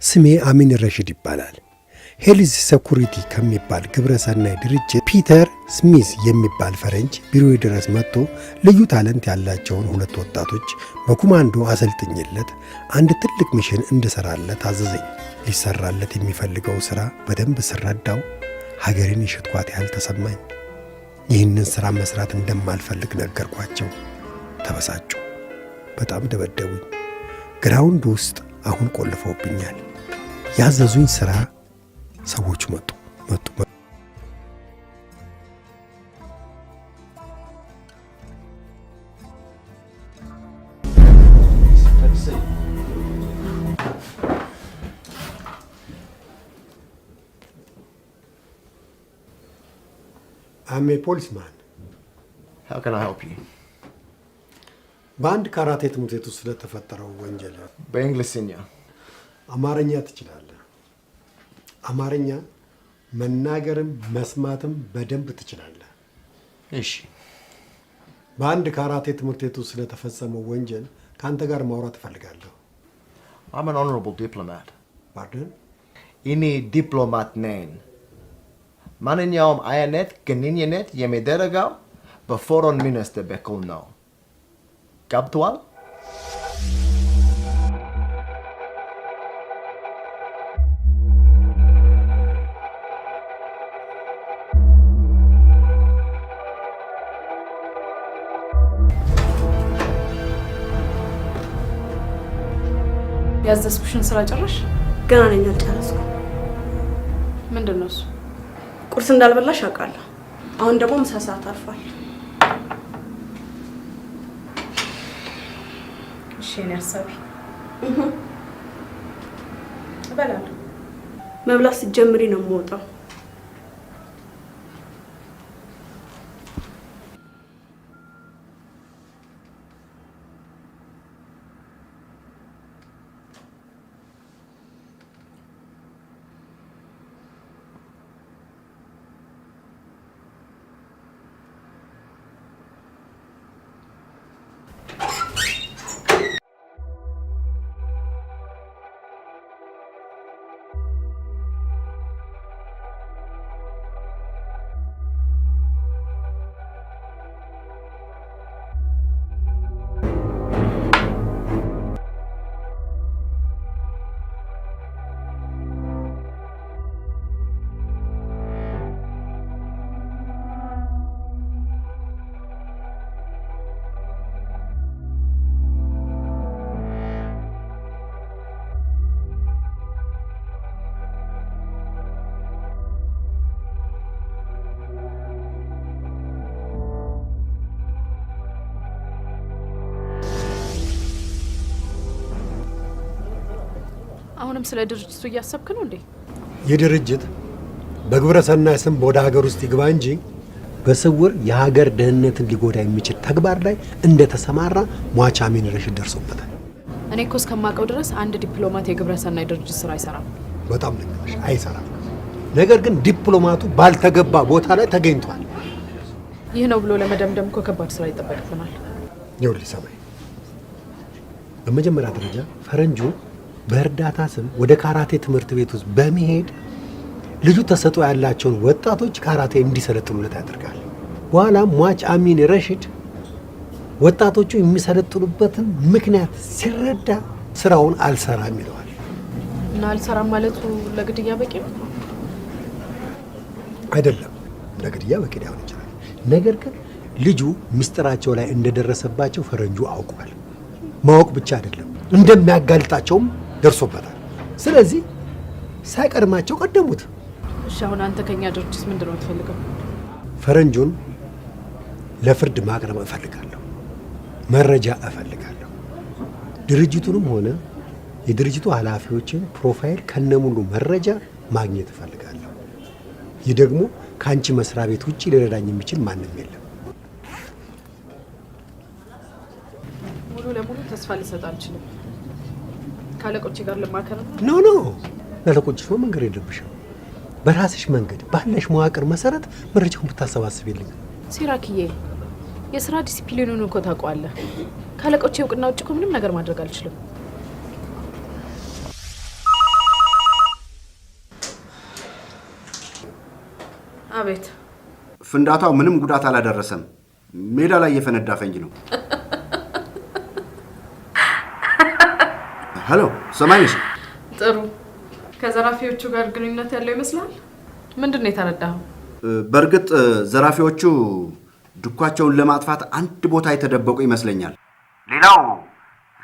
ስሜ አሚን ረሽድ ይባላል። ሄልዝ ሴኩሪቲ ከሚባል ግብረሰናይ ድርጅት ፒተር ስሚዝ የሚባል ፈረንጅ ቢሮዬ ድረስ መጥቶ ልዩ ታለንት ያላቸውን 2 ወጣቶች በኮማንዶ አሰልጥኝለት አንድ ትልቅ ሚሽን እንድሰራለት አዘዘኝ። ሊሰራለት የሚፈልገው ሥራ በደንብ ስረዳው ሀገሬን የሸጥኳት ያህል ተሰማኝ። ይህንን ሥራ መስራት እንደማልፈልግ ነገርኳቸው። ተበሳጩ። በጣም ደበደቡኝ። ግራውንድ ውስጥ አሁን ቆልፈውብኛል። ያዘዙኝ ስራ ሰዎቹ መጡ። I'm a policeman. How can I help you? በአንድ ካራቴ ትምህርት ቤት ውስጥ ስለተፈጠረው ወንጀል በእንግሊዝኛ አማርኛ ትችላለህ? አማርኛ መናገርም መስማትም በደንብ ትችላለህ? እሺ። በአንድ ካራቴ ትምህርት ቤት ውስጥ ስለተፈጸመው ወንጀል ካንተ ጋር ማውራት እፈልጋለሁ። I'm an honorable diplomat. Pardon? እኔ ዲፕሎማት ነኝ። ማንኛውም አይነት ግንኙነት የሚደረገው በፎሬን ሚኒስትር በኩል ነው። ገብቶሃል? ያዘዝኩሽን ስራ ጨረሽ? ገና ነኝ አልጨረስኩም። ምንድን ነው እሱ? ቁርስ እንዳልበላሽ አውቃለሁ። አሁን ደግሞ ምሳ ሰዓት አልፏል። እሺ እኔ አሳቢ እበላለሁ። መብላት ስትጀምሪ ነው የምወጣው። አሁንም ስለ ድርጅቱ እያሰብክ ነው እንዴ? የድርጅት በግብረ ሰናይ ስም ወደ ሀገር ውስጥ ይግባ እንጂ በስውር የሀገር ደህንነትን ሊጎዳ የሚችል ተግባር ላይ እንደተሰማራ ሟች አሚን ረሽድ ደርሶበታል። እኔ እኮ እስከማውቀው ድረስ አንድ ዲፕሎማት የግብረ ሰናይ ድርጅት ስራ አይሰራም። በጣም ልክ አይሰራም። ነገር ግን ዲፕሎማቱ ባልተገባ ቦታ ላይ ተገኝቷል። ይህ ነው ብሎ ለመደምደም እኮ ከባድ ስራ ይጠበቅብናል። ይኸውልህ ሰማይ፣ በመጀመሪያ ደረጃ ፈረንጁ በእርዳታ ስም ወደ ካራቴ ትምህርት ቤት ውስጥ በመሄድ ልጁ ተሰጥኦ ያላቸውን ወጣቶች ካራቴ እንዲሰለጥኑለት ያደርጋል። በኋላ ሟች አሚን ረሽድ ወጣቶቹ የሚሰለጥኑበትን ምክንያት ሲረዳ ስራውን አልሰራም ይለዋል። እና አልሰራም ማለቱ ለግድያ በቂ ነው? አይደለም፣ ለግድያ በቂ ሊሆን ይችላል። ነገር ግን ልጁ ምስጢራቸው ላይ እንደደረሰባቸው ፈረንጁ አውቋል። ማወቅ ብቻ አይደለም እንደሚያጋልጣቸውም ደርሶበታል። ስለዚህ ሳይቀድማቸው ቀደሙት። እሺ አሁን አንተ ከኛ ድርጅት ምንድን ነው የምትፈልገው? ፈረንጁን ለፍርድ ማቅረብ እፈልጋለሁ። መረጃ እፈልጋለሁ። ድርጅቱንም ሆነ የድርጅቱ ኃላፊዎችን ፕሮፋይል ከነሙሉ መረጃ ማግኘት እፈልጋለሁ። ይህ ደግሞ ከአንቺ መስሪያ ቤት ውጪ ሊረዳኝ የሚችል ማንም የለም። ሙሉ ለሙሉ ተስፋ ልሰጥ አልችልም። ካለቆቼ ጋር ልማከር ነው። ኖ ለአለቆችሽ መንገር የለብሽም። በራስሽ መንገድ ባለሽ መዋቅር መሰረት መረጃውን ብታሰባስብልኝ። ሲራክዬ የስራ ዲሲፕሊኑን እኮ ታውቀዋለህ። ካለቆቼ እውቅና ውጭ እኮ ምንም ነገር ማድረግ አልችልም። አቤት። ፍንዳታው ምንም ጉዳት አላደረሰም። ሜዳ ላይ የፈነዳ ፈንጅ ነው። ሄሎ ሰማይሽ? ጥሩ። ከዘራፊዎቹ ጋር ግንኙነት ያለው ይመስላል። ምንድነው የተረዳኸው? በእርግጥ ዘራፊዎቹ ድኳቸውን ለማጥፋት አንድ ቦታ የተደበቁ ይመስለኛል። ሌላው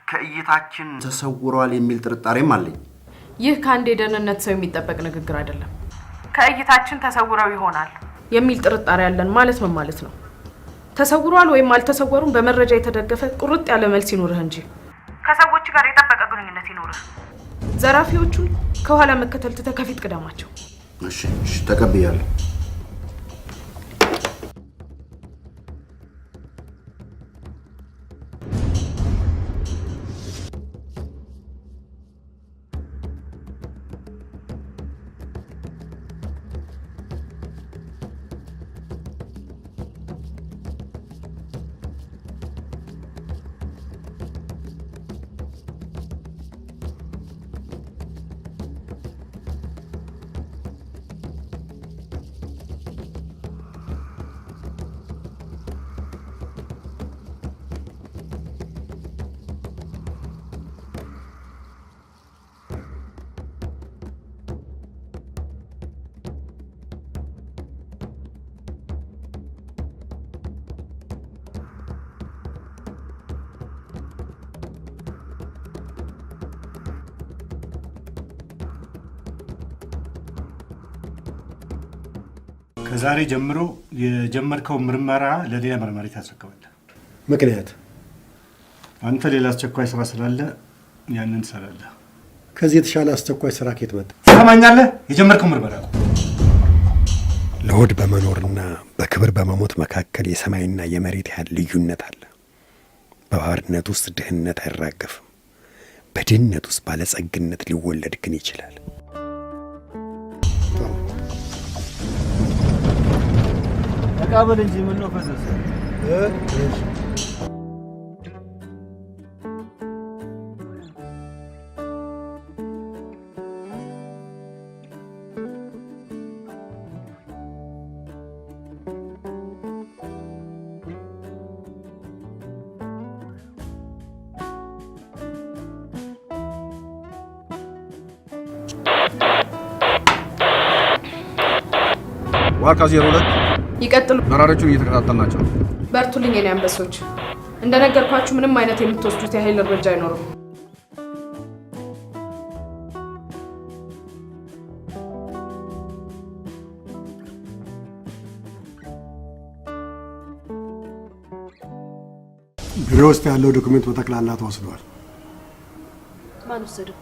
ከእይታችን ተሰውሯል የሚል ጥርጣሬም አለኝ። ይህ ከአንድ የደህንነት ሰው የሚጠበቅ ንግግር አይደለም። ከእይታችን ተሰውረው ይሆናል የሚል ጥርጣሬ ያለን ማለት ምን ማለት ነው? ተሰውሯል ወይም አልተሰወሩም በመረጃ የተደገፈ ቁርጥ ያለ መልስ ይኖርህ እንጂ ከሰዎች ጋር የጠበቀ ግንኙነት ይኖርህ። ዘራፊዎቹን ከኋላ መከተል ትተህ ከፊት ቅደማቸው። እሺ ተቀብያለሁ። ከዛሬ ጀምሮ የጀመርከው ምርመራ ለሌላ መርማሪ ታስረክባለህ። ምክንያት አንተ ሌላ አስቸኳይ ስራ ስላለ ያንን ትሰራለህ። ከዚህ የተሻለ አስቸኳይ ስራ ከየት መጣ? ትሰማኛለህ? የጀመርከው ምርመራ ለሆድ በመኖርና በክብር በመሞት መካከል የሰማይና የመሬት ያህል ልዩነት አለ። በባርነት ውስጥ ድህነት አይራገፍም። በድህነት ውስጥ ባለጸግነት ሊወለድ ግን ይችላል። ተቃበል እንጂ ምን ነው ፈሰሰ? ዋርካ 02 ይቀጥሉ። በራሪዎቹን እየተከታተልናቸው። በርቱልኝ የኔ አንበሶች። እንደነገርኳችሁ ምንም አይነት የምትወስዱት የኃይል እርምጃ አይኖርም። ቢሮ ውስጥ ያለው ዶክመንት በጠቅላላ ተወስዷል። ማን ወሰደው?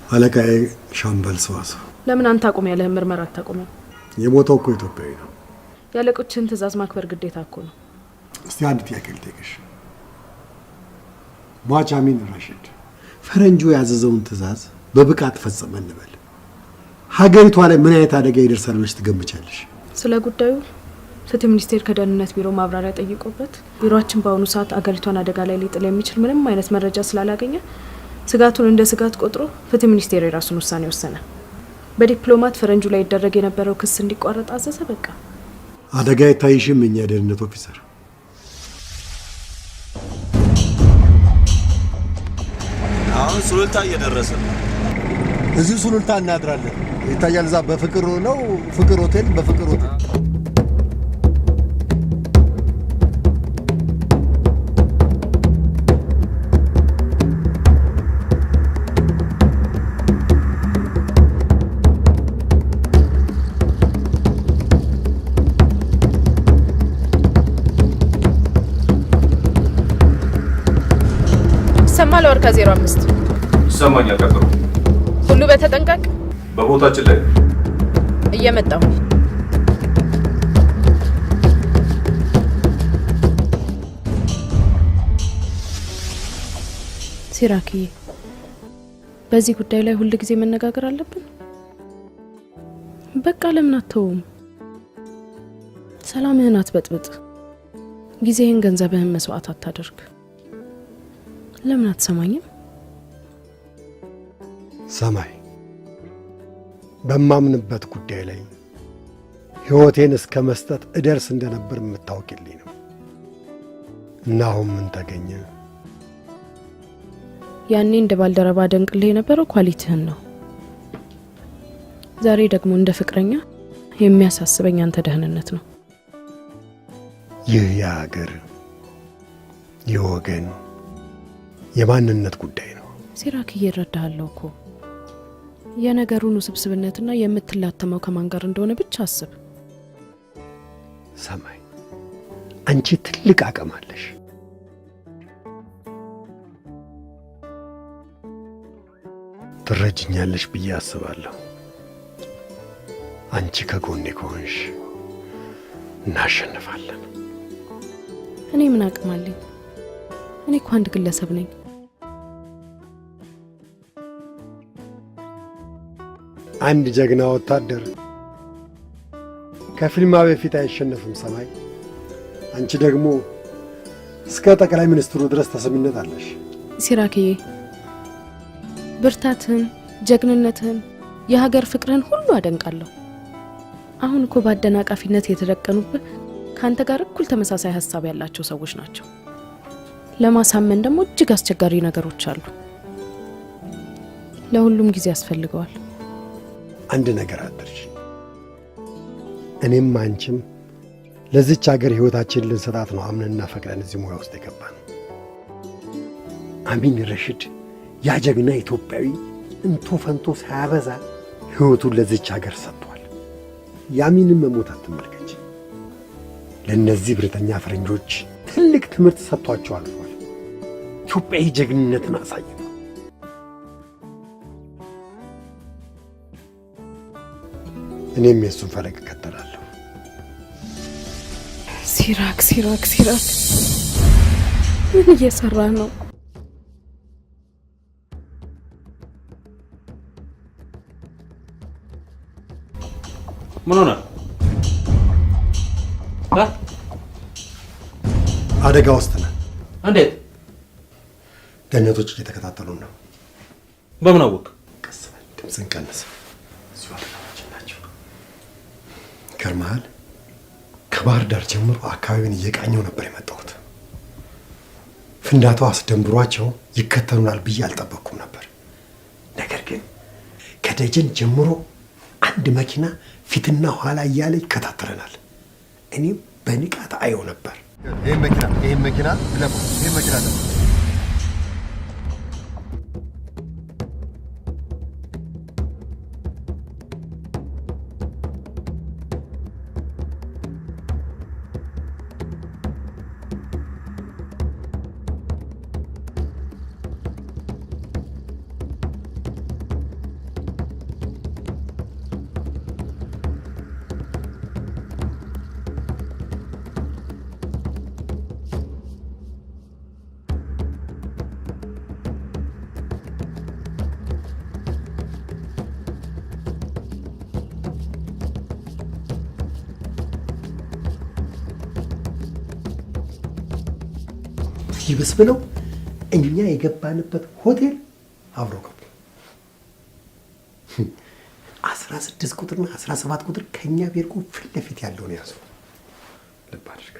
አለቃዬ ሻምበል ሰዋሰው። ለምን አንተ አቁም ያለህን ምርመራ አታቆምም? የሞተው እኮ ኢትዮጵያዊ ነው። ያለቆችን ትእዛዝ ማክበር ግዴታ እኮ ነው። እስቲ አንድ ጥያቄ ልጠይቅሽ። ሟች አሚን ራሽድ ፈረንጁ ያዘዘውን ትእዛዝ በብቃት ፈጸመ እንበል፣ ሀገሪቷ ላይ ምን አይነት አደጋ ይደርሳል ብለሽ ትገምቻለሽ? ስለ ጉዳዩ ፍትህ ሚኒስቴር ከደህንነት ቢሮ ማብራሪያ ጠይቆበት ቢሮአችን በአሁኑ ሰዓት አገሪቷን አደጋ ላይ ሊጥል የሚችል ምንም አይነት መረጃ ስላላገኘ ስጋቱን እንደ ስጋት ቆጥሮ ፍትህ ሚኒስቴር የራሱን ውሳኔ ወሰነ። በዲፕሎማት ፈረንጁ ላይ ይደረግ የነበረው ክስ እንዲቋረጥ አዘዘ። በቃ አደጋ ይታይሽም እኛ ደህንነት ኦፊሰር አሁን ሱሉልታ እየደረሰ ነው። እዚሁ ሱሉልታ እናድራለን። ይታያል። እዛ በፍቅር ነው ፍቅር ሆቴል በፍቅር ሆቴል ይሰማል። ወርካ 05 ይሰማኛል። ቀጥሩ። ሁሉ በተጠንቀቅ። በቦታችን ላይ እየመጣሁ። ሲራኪ፣ በዚህ ጉዳይ ላይ ሁሉ ጊዜ መነጋገር አለብን። በቃ ለምን አትተውም? ሰላምህን አትበጥብጥ። ጊዜህን ገንዘብህን መስዋዕት አታደርግ። ለምን አትሰማኝም? ሰማይ፣ በማምንበት ጉዳይ ላይ ሕይወቴን እስከ መስጠት እደርስ እንደነበር የምታውቂልኝ ነው። እና አሁን ምን ተገኘ? ያኔ እንደ ባልደረባ ደንቅልህ የነበረው ኳሊቲህን ነው። ዛሬ ደግሞ እንደ ፍቅረኛ የሚያሳስበኝ አንተ ደህንነት ነው። ይህ የሀገር የወገን የማንነት ጉዳይ ነው። ሲራክ እየረዳሃለሁ እኮ የነገሩን ውስብስብነትና የምትላተመው ከማን ጋር እንደሆነ ብቻ አስብ። ሰማይ አንቺ ትልቅ አቅም አለሽ። ትረጅኛለሽ ብዬ አስባለሁ። አንቺ ከጎኔ ከሆንሽ እናሸንፋለን። እኔ ምን አቅም አለኝ? እኔ እኮ አንድ ግለሰብ ነኝ። አንድ ጀግና ወታደር ከፊልማ በፊት አይሸነፍም ሰማይ። አንቺ ደግሞ እስከ ጠቅላይ ሚኒስትሩ ድረስ ተሰሚነት አለሽ። ሲራክዬ ብርታትህን፣ ጀግንነትህን፣ የሀገር ፍቅርህን ሁሉ አደንቃለሁ። አሁን እኮ በአደናቃፊነት የተደቀኑብህ ከአንተ ጋር እኩል ተመሳሳይ ሀሳብ ያላቸው ሰዎች ናቸው። ለማሳመን ደግሞ እጅግ አስቸጋሪ ነገሮች አሉ። ለሁሉም ጊዜ ያስፈልገዋል። አንድ ነገር አድርሽ። እኔም አንቺም ለዚች ሀገር ህይወታችን ልንሰጣት ነው አምነንና ፈቅደን እዚህ ሙያ ውስጥ የገባን። አሚን ረሽድ ያ ጀግና ኢትዮጵያዊ እንቶ ፈንቶ ሳያበዛ ህይወቱን ለዚች ሀገር ሰጥቷል። የአሚንን መሞት አትመልከች። ለእነዚህ ብረተኛ ፈረንጆች ትልቅ ትምህርት ሰጥቷቸው አልፏል። ኢትዮጵያዊ ጀግንነትን አሳይቷል። እኔም የሱን ፈለግ እከተላለሁ። ሲራክ ሲራክ ሲራክ ምን እየሰራ ነው? ምን ሆነ? አደጋ ውስጥ ነን። እንዴት? ደህንነቶች እየተከታተሉ ነው። በምን አወቅ? ቀስ በል፣ ድምፅን ቀንስ። እዚሁ አደጋችን ናቸው። ገርመሃል? ከባህር ዳር ጀምሮ አካባቢውን እየቃኘው ነበር የመጣሁት። ፍንዳታው አስደንብሯቸው ይከተሉናል ብዬ አልጠበቅኩም ነበር። ነገር ግን ከደጀን ጀምሮ አንድ መኪና ፊትና ኋላ እያለ ይከታተለናል። እኔም በንቃት አየው ነበር። ይሄን መኪና ለፉ፣ ይሄን መኪና ለፉ። ይብስ ብለው እኛ የገባንበት ሆቴል አብሮ ገቡ። 16 ቁጥርና 17 ቁጥር ከኛ ቤርጎ ፊት ለፊት ያለውን ያዙ። ልብ አድርግ።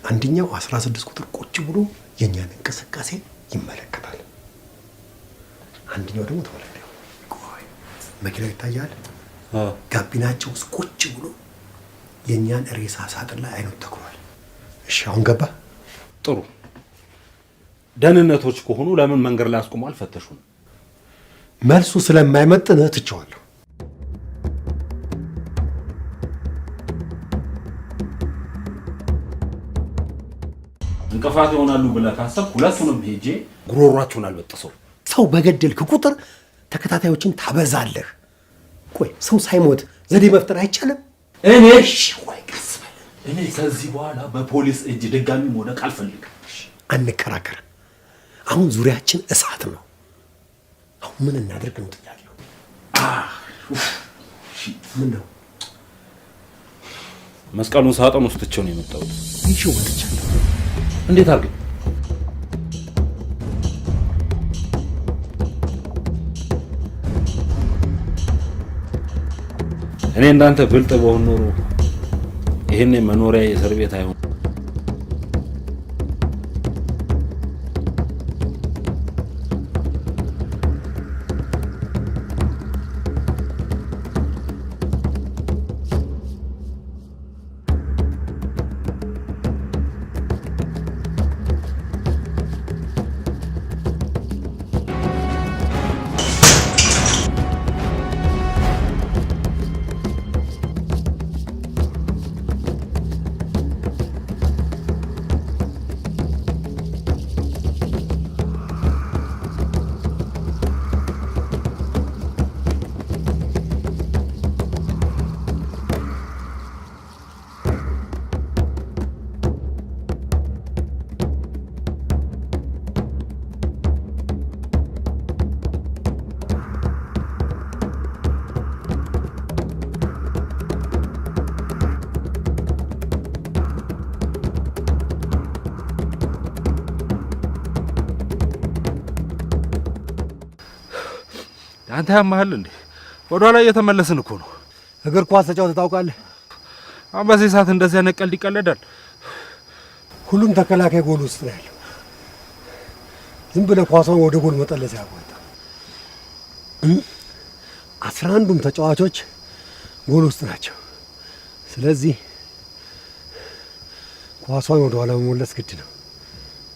አንደኛው 16 ቁጥር ቁጭ ብሎ የኛን እንቅስቃሴ ይመለከታል። አንደኛው ደግሞ ተወለደ። ቆይ መኪናው ይታያል። ጋቢናቸው ውስጥ ቁጭ ብሎ የኛን ሬሳ ሳጥን ላይ አይኑን ተክሏል። እሺ አሁን ገባ። ጥሩ። ደህንነቶች ከሆኑ ለምን መንገድ ላይ አስቆሙ አልፈተሹም? መልሱ ስለማይመጥን ትቼዋለሁ። እንቅፋት ይሆናሉ ብለህ ካሰብክ ሁለቱንም ሄጄ ጉሮሯቸውን አልበጥሰው። ሰው በገደልክ ቁጥር ተከታታዮችን ታበዛለህ። ቆይ ሰው ሳይሞት ዘዴ መፍጠር አይቻልም? እኔ ወይ ቀስ በል። እኔ ከዚህ በኋላ በፖሊስ እጅ ድጋሚ መውደቅ አልፈልግም። አንከራከርም። አሁን ዙሪያችን እሳት ነው። አሁን ምን እናድርግ ነው ጥያቄው። ምን ነው? መስቀሉን ሳጥን ውስጥ ትቼው ነው የመጣሁት። ይዤ ወጥቻለሁ። እንዴት አድርገህ? እኔ እንዳንተ ብልጥ በሆን ኖሮ ይሄኔ መኖሪያ የእስር ቤት አይሆን። አንተ ያማህል እንዴ? ወደ ኋላ እየተመለስን እኮ ነው። እግር ኳስ ተጫውተህ ታውቃለህ? አሁን በዚህ ሰዓት እንደዚህ አይነት ቀልድ ይቀለዳል? ሁሉም ተከላካይ ጎል ውስጥ ነው ያለው። ዝም ብለህ ኳሷን ወደ ጎል መጠለስ ያዋጣ። 11ዱም ተጫዋቾች ጎል ውስጥ ናቸው። ስለዚህ ኳሷን ወደ ኋላ መመለስ ግድ ነው።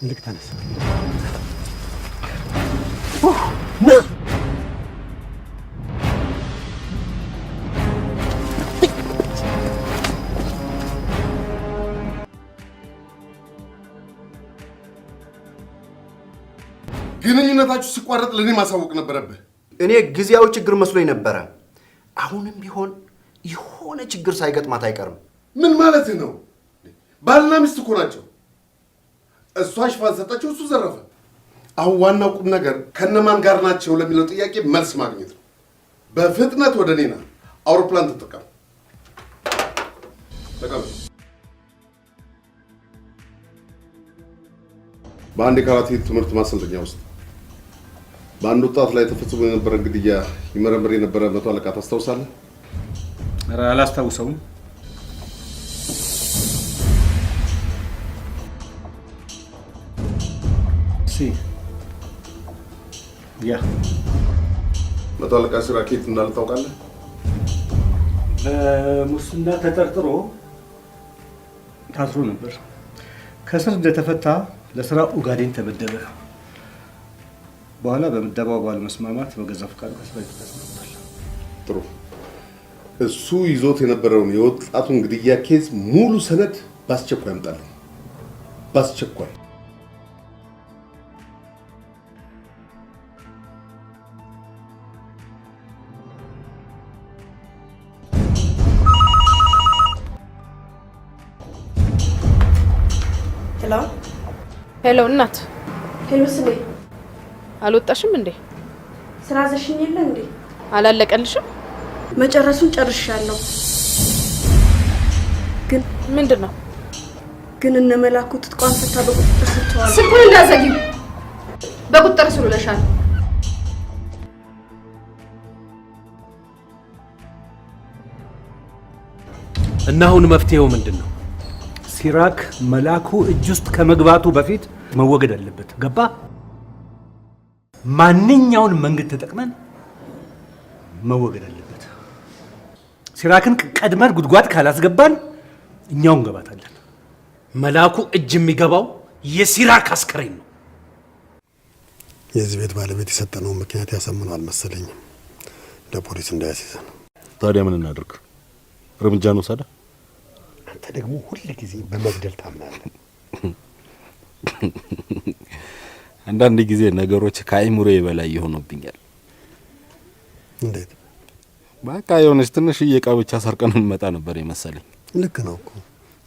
ይልቅ ተነስ ና። ግንኙነታችሁ ሲቋረጥ ለኔ ማሳወቅ ነበረብህ። እኔ ጊዜያዊ ችግር መስሎኝ ነበረ። አሁንም ቢሆን የሆነ ችግር ሳይገጥማት አይቀርም። ምን ማለት ነው? ባልና ሚስት እኮ ናቸው። እሷ ሽፋን ሰጠችው፣ እሱ ዘረፈ። አሁን ዋናው ቁም ነገር ከነማን ጋር ናቸው ለሚለው ጥያቄ መልስ ማግኘት ነው። በፍጥነት ወደ እኔ ና። አውሮፕላን ተጠቀም። በአንድ የካራቴ ትምህርት ማሰልጠኛ ውስጥ በአንድ ወጣት ላይ ተፈጽሞ የነበረ ግድያ ይመረምር የነበረ 100 አለቃ ታስታውሳለህ? ኧረ አላስታውሰውም። ያ 100 አለቃ ሲራክ የት እንዳለ ታውቃለህ? በሙስና ተጠርጥሮ ታስሮ ነበር። ከስር እንደተፈታ ለስራ ኡጋዴን ተመደበ። በኋላ በምደባው ባለመስማማት በገዛ ፈቃዱ ከስራ ተሰናብቷል። ጥሩ። እሱ ይዞት የነበረውን የወጣቱን ግድያ ኬዝ ሙሉ ሰነድ በአስቸኳይ አምጣልኝ። በአስቸኳይ። ሄሎ ሄሎ፣ እናት። ሄሎ ስሜ፣ አልወጣሽም እንዴ? ስራ ዘሽኝ የለ እንዴ? አላለቀልሽም? መጨረሱን ጨርሻለሁ። ግን ምንድነው? ግን እነ መላኩ ትጥቋን ፈታ በቁጥጥር ስር ተዋል። ስልኩን እንዳዘጊው፣ በቁጥጥር ስር ውለሻል። እና አሁን መፍትሄው ምንድነው? ሲራክ መላኩ እጅ ውስጥ ከመግባቱ በፊት መወገድ አለበት። ገባ? ማንኛውን መንገድ ተጠቅመን መወገድ አለበት። ሲራክን ቀድመን ጉድጓድ ካላስገባን እኛው እንገባታለን። መላኩ እጅ የሚገባው የሲራክ አስከሬን ነው። የዚህ ቤት ባለቤት የሰጠነው ምክንያት ያሳምነው አልመሰለኝም። ለፖሊስ እንዳያስይዘን። ታዲያ ምን እናድርግ? እርምጃ እንውሰዳ? አንተ ደግሞ ሁል ጊዜ በመግደል ታምናለህ። አንዳንድ ጊዜ ነገሮች ከአይምሮ በላይ ይሆኑብኛል። እንዴት? በቃ የሆነች ትንሽዬ ዕቃ ብቻ ሰርቀን እንመጣ ነበር የመሰለኝ። ልክ ነው እኮ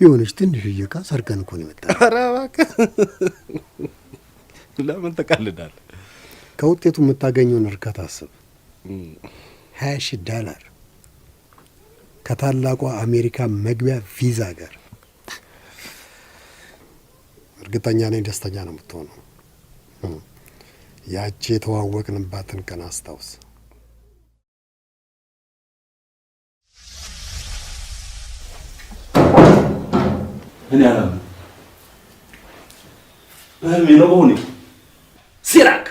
የሆነች ትንሽዬ ዕቃ ሰርቀን እኮ ነው የመጣው። ኧረ እባክህ ለምን ትቀልዳለህ? ከውጤቱ የምታገኘውን እርካታ አስብ። $20,000 ከታላቋ አሜሪካ መግቢያ ቪዛ ጋር። እርግጠኛ ነኝ ደስተኛ ነው የምትሆነው። ያቺ የተዋወቅንባትን ቀን አስታውስ። ምን ያላም በህልሜ ነው በሆነ ሲራክ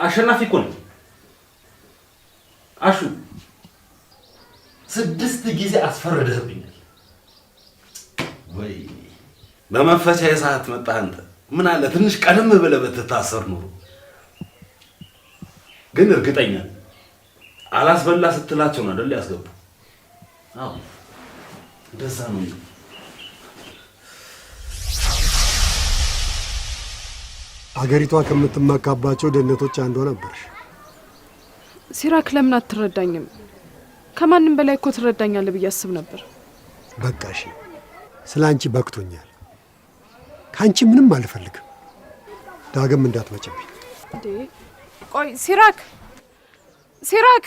አሸናፊ እኮ ነው። አሹ 6 ጊዜ አስፈረደህብኛል። ወይ በመፈቻ የሰዓት መጣህ አንተ። ምን አለ ትንሽ ቀደም ብለህ ብትታሰር ኑሮ። ግን እርግጠኛ አላስበላ ስትላቸው ነው አይደል ያስገቡ? አዎ እንደዛ ነው። አገሪቷ ከምትመካባቸው ደህንነቶች አንዷ ነበርሽ። ሲራክ ለምን አትረዳኝም? ከማንም በላይ እኮ ትረዳኛለህ ብዬ አስብ ነበር። በቃ እሺ፣ ስለ አንቺ በቅቶኛል። ከአንቺ ምንም አልፈልግም። ዳግም እንዳትመጭብኝ። እንዴ ቆይ፣ ሲራክ ሲራክ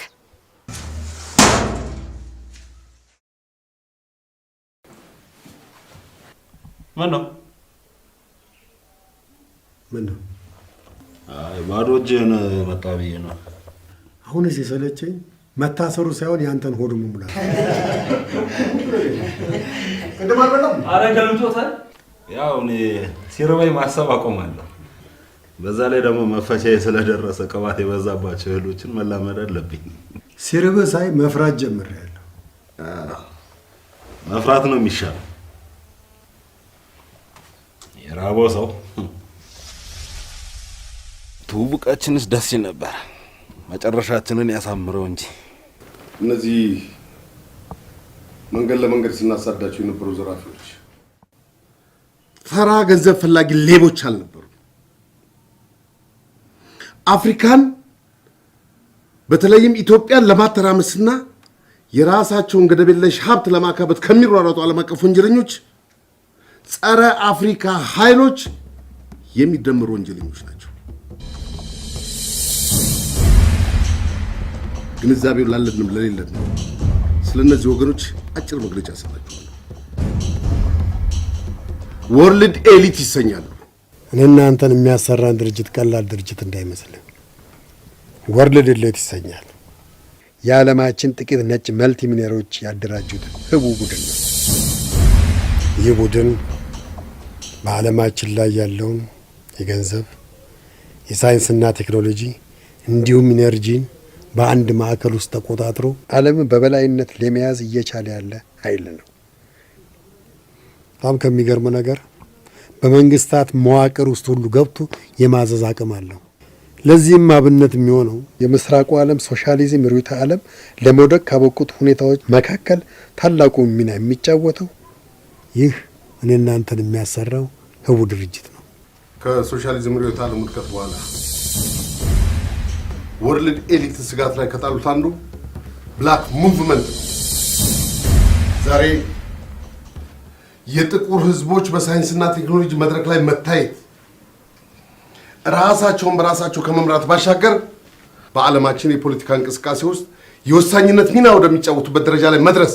ምን ነው? አይ ባዶ እጅህን መጣ ብዬ ነው። አሁንስ የሰለቸኝ መታሰሩ ሳይሆን ያንተን ሆድ መሙላት። ቅድም አልበላም። ኧረ ገልብጦታል። ያው እኔ ሲርበኝ ማሰብ አቆማለሁ። በዛ ላይ ደግሞ መፈቻዬ ስለደረሰ ቅባት የበዛባቸው እህሎችን መላመድ አለብኝ። ሲርብህ ሳይ መፍራት ጀምሬያለሁ። መፍራት ነው የሚሻለው። የራበው ሰው ትውውቃችንስ ደስ ይል ነበር፣ መጨረሻችንን ያሳምረው እንጂ። እነዚህ መንገድ ለመንገድ ስናሳዳቸው የነበሩ ዘራፊዎች ተራ ገንዘብ ፈላጊ ሌቦች አልነበሩ። አፍሪካን በተለይም ኢትዮጵያን ለማተራመስና የራሳቸውን ገደብ የለሽ ሀብት ለማካበት ከሚሯሯጡ ዓለም አቀፍ ወንጀለኞች ጸረ አፍሪካ ኃይሎች የሚደመሩ ወንጀለኞች ናቸው። ግንዛቤው ላለንም ለሌለንም ስለነዚህ ወገኖች አጭር መግለጫ ሰጣችኋለሁ። ወርልድ ኤሊት ይሰኛሉ። እኔና አንተን የሚያሰራን ድርጅት ቀላል ድርጅት እንዳይመስልህ። ወርልድ ኤሊት ይሰኛል። የዓለማችን ጥቂት ነጭ መልቲ ሚሊዮነሮች ያደራጁት ህቡ ቡድን ነው። ይህ ቡድን በዓለማችን ላይ ያለውን የገንዘብ የሳይንስና ቴክኖሎጂ እንዲሁም ኢነርጂን በአንድ ማዕከል ውስጥ ተቆጣጥሮ ዓለምን በበላይነት ለመያዝ እየቻለ ያለ ኃይል ነው። በጣም ከሚገርም ነገር በመንግስታት መዋቅር ውስጥ ሁሉ ገብቶ የማዘዝ አቅም አለው። ለዚህም አብነት የሚሆነው የምስራቁ ዓለም ሶሻሊዝም ርዕዮተ ዓለም ለመውደቅ ካበቁት ሁኔታዎች መካከል ታላቁን ሚና የሚጫወተው ይህ እኔ እናንተን የሚያሰራው ህቡ ድርጅት ነው። ከሶሻሊዝም ርዕዮተ ዓለም ውድቀት በኋላ ወርልድ ኤሊት ስጋት ላይ ከጣሉት አንዱ ብላክ ሙቭመንት ነው። ዛሬ የጥቁር ህዝቦች በሳይንስና ቴክኖሎጂ መድረክ ላይ መታየት ራሳቸውን በራሳቸው ከመምራት ባሻገር በዓለማችን የፖለቲካ እንቅስቃሴ ውስጥ የወሳኝነት ሚና ወደሚጫወቱበት ደረጃ ላይ መድረስ፣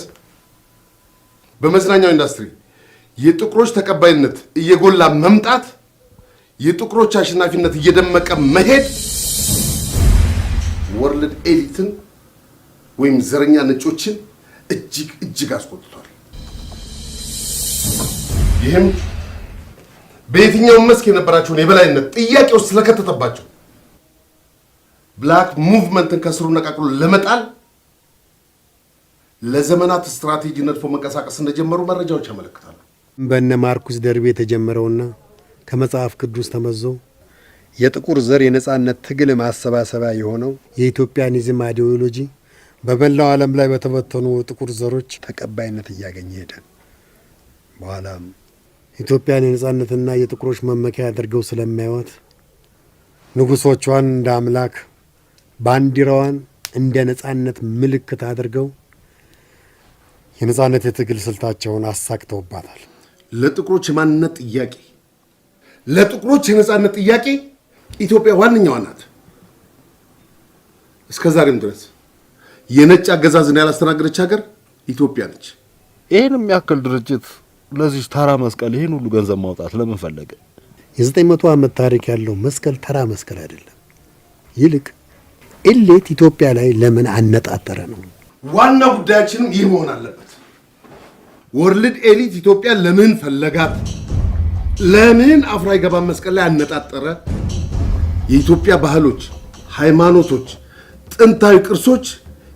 በመዝናኛው ኢንዱስትሪ የጥቁሮች ተቀባይነት እየጎላ መምጣት፣ የጥቁሮች አሸናፊነት እየደመቀ መሄድ ወርልድ ኤሊትን ወይም ዘረኛ ነጮችን እጅግ አስቆጥቷል። ይህም በየትኛውም መስክ የነበራቸውን የበላይነት ጥያቄ ውስጥ ስለከተተባቸው ብላክ ሙቭመንትን ከስሩ ነቃቅሎ ለመጣል ለዘመናት ስትራቴጂ ነድፎ መንቀሳቀስ እንደጀመሩ መረጃዎች ያመለክታሉ። በእነ ማርኩስ ደርቤ የተጀመረውና ከመጽሐፍ ቅዱስ ተመዞ የጥቁር ዘር የነጻነት ትግል ማሰባሰቢያ የሆነው የኢትዮጵያኒዝም አይዲዮሎጂ በመላው ዓለም ላይ በተበተኑ ጥቁር ዘሮች ተቀባይነት እያገኘ ሄደ። በኋላም ኢትዮጵያን የነጻነትና የጥቁሮች መመኪያ አድርገው ስለማይዋት ንጉሶቿን እንደ አምላክ፣ ባንዲራዋን እንደ ነጻነት ምልክት አድርገው የነጻነት የትግል ስልታቸውን አሳክተውባታል። ለጥቁሮች የማንነት ጥያቄ፣ ለጥቁሮች የነጻነት ጥያቄ ኢትዮጵያ ዋነኛዋ ናት። እስከ ዛሬም ድረስ የነጭ አገዛዝን ያላስተናገደች ሀገር ኢትዮጵያ ነች። ይህን የሚያክል ድርጅት ለዚህ ተራ መስቀል ይህን ሁሉ ገንዘብ ማውጣት ለምን ፈለገ? የ900 ዓመት ታሪክ ያለው መስቀል ተራ መስቀል አይደለም። ይልቅ ኤሊት ኢትዮጵያ ላይ ለምን አነጣጠረ ነው ዋና ጉዳያችንም ይህ መሆን አለበት። ወርልድ ኤሊት ኢትዮጵያ ለምን ፈለጋት? ለምን አፍራ ይገባን መስቀል ላይ አነጣጠረ? የኢትዮጵያ ባህሎች፣ ሃይማኖቶች፣ ጥንታዊ ቅርሶች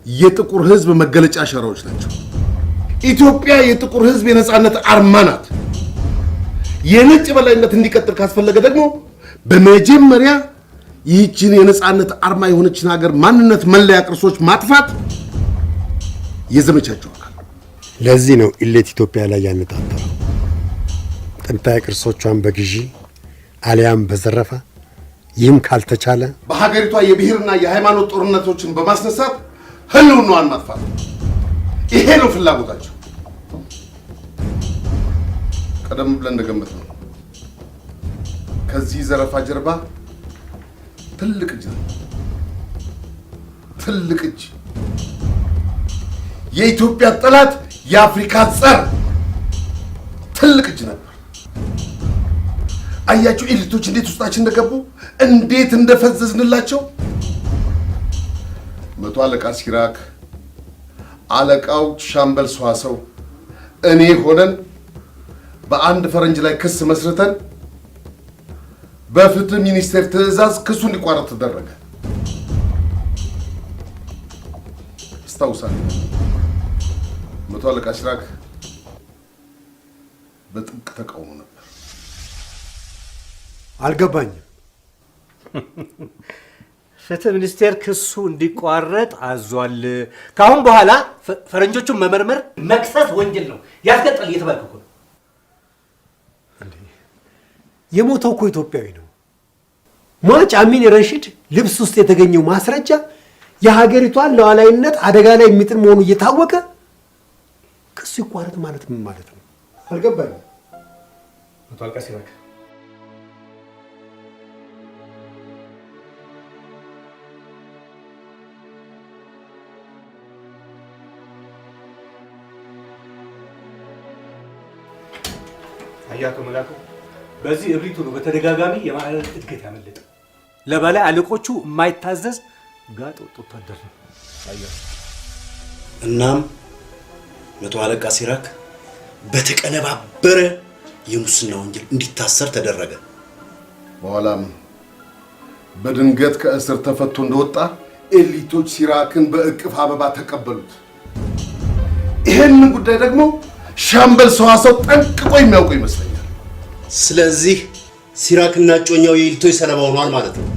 የጥቁር ህዝብ መገለጫ አሻራዎች ናቸው። ኢትዮጵያ የጥቁር ህዝብ የነጻነት አርማ ናት። የነጭ በላይነት እንዲቀጥል ካስፈለገ ደግሞ በመጀመሪያ ይህችን የነጻነት አርማ የሆነችን ሀገር ማንነት መለያ ቅርሶች ማጥፋት የዘመቻቸው አካል። ለዚህ ነው ኢሊት ኢትዮጵያ ላይ ያነጣጠረው። ጥንታዊ ቅርሶቿን በግዢ አሊያም በዘረፋ፣ ይህም ካልተቻለ በሀገሪቷ የብሔርና የሃይማኖት ጦርነቶችን በማስነሳት ህልውናዋን ማጥፋት። ይሄ ነው ፍላጎታቸው። ቀደም ብለን እንደገመትነው ከዚህ ዘረፋ ጀርባ ትልቅ እጅ ነው። ትልቅ እጅ። የኢትዮጵያ ጠላት የአፍሪካ ጸር ትልቅ እጅ ነበር። አያችሁ ኤሊቶች እንዴት ውስጣችን እንደገቡ እንዴት እንደፈዘዝንላቸው። መቶ አለቃ ሲራክ፣ አለቃው ሻምበል ሰዋሰው፣ እኔ ሆነን በአንድ ፈረንጅ ላይ ክስ መስርተን በፍትህ ሚኒስቴር ትዕዛዝ ክሱ እንዲቋረጥ ተደረገ። አስታውሳለሁ። መቶ አለቃ ሲራክ በጥብቅ ተቃውሞ ነበር። አልገባኝም። ፍትህ ሚኒስቴር ክሱ እንዲቋረጥ አዟል። ከአሁን በኋላ ፈረንጆቹን መመርመር መክሰስ ወንጀል ነው ያስቀጣል እየተባልኩ ነው። የሞተው እኮ ኢትዮጵያዊ ነው። ሟች አሚን ረሺድ ልብስ ውስጥ የተገኘው ማስረጃ የሀገሪቷን ሉዓላዊነት አደጋ ላይ የሚጥል መሆኑ እየታወቀ ክሱ ይቋረጥ ማለት ምን ማለት ነው? አልገባኝም። መቶ አለቃ ሲራክ አያቶ መላኩ በዚህ እብሪቱ ነው በተደጋጋሚ የማዕረግ እድገት ያመለጠ። ለበላይ አለቆቹ የማይታዘዝ ጋጥ ወጣት ነው። አያቶ እናም መቶ አለቃ ሲራክ በተቀነባበረ የሙስና ወንጀል እንዲታሰር ተደረገ። በኋላም በድንገት ከእስር ተፈቶ እንደወጣ ኤሊቶች ሲራክን በእቅፍ አበባ ተቀበሉት። ይሄንን ጉዳይ ደግሞ ሻምበል ሰዋሰው ጠንቅቆ የሚያውቀው ይመስለኛል። ስለዚህ ሲራክና ጮኛው የኤሊቶች ሰለባ ሆኗል ማለት ነው።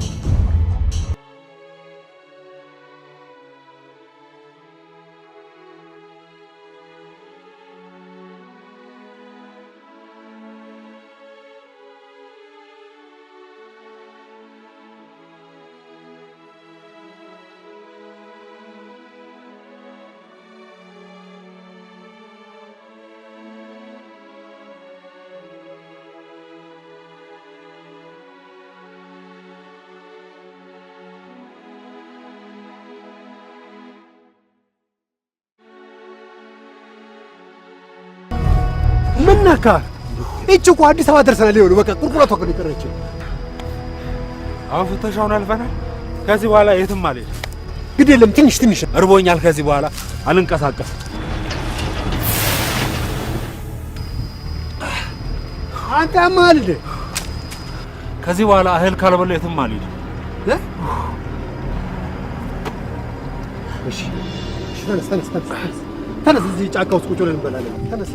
ምነካ እቺ እኮ አዲስ አበባ ደርሰናል። ይኸውልህ በቃ ቁርቁራቷ እኮ ነው የቀረችው። አሁን ፍተሻውን አልፈናል። ከዚህ በኋላ የትም አልሄድም። ግድ የለም ትንሽ እርቦኛል። ከዚህ በኋላ አልንቀሳቀስም። አንተ ያማል እንደ ከዚህ በኋላ እህል ካልበላሁ የትም አልሄድም። እሺ ተነስ፣ እዚህ ጫካ ውስጥ ቁጭ ብለን እንበላለን። ተነስ።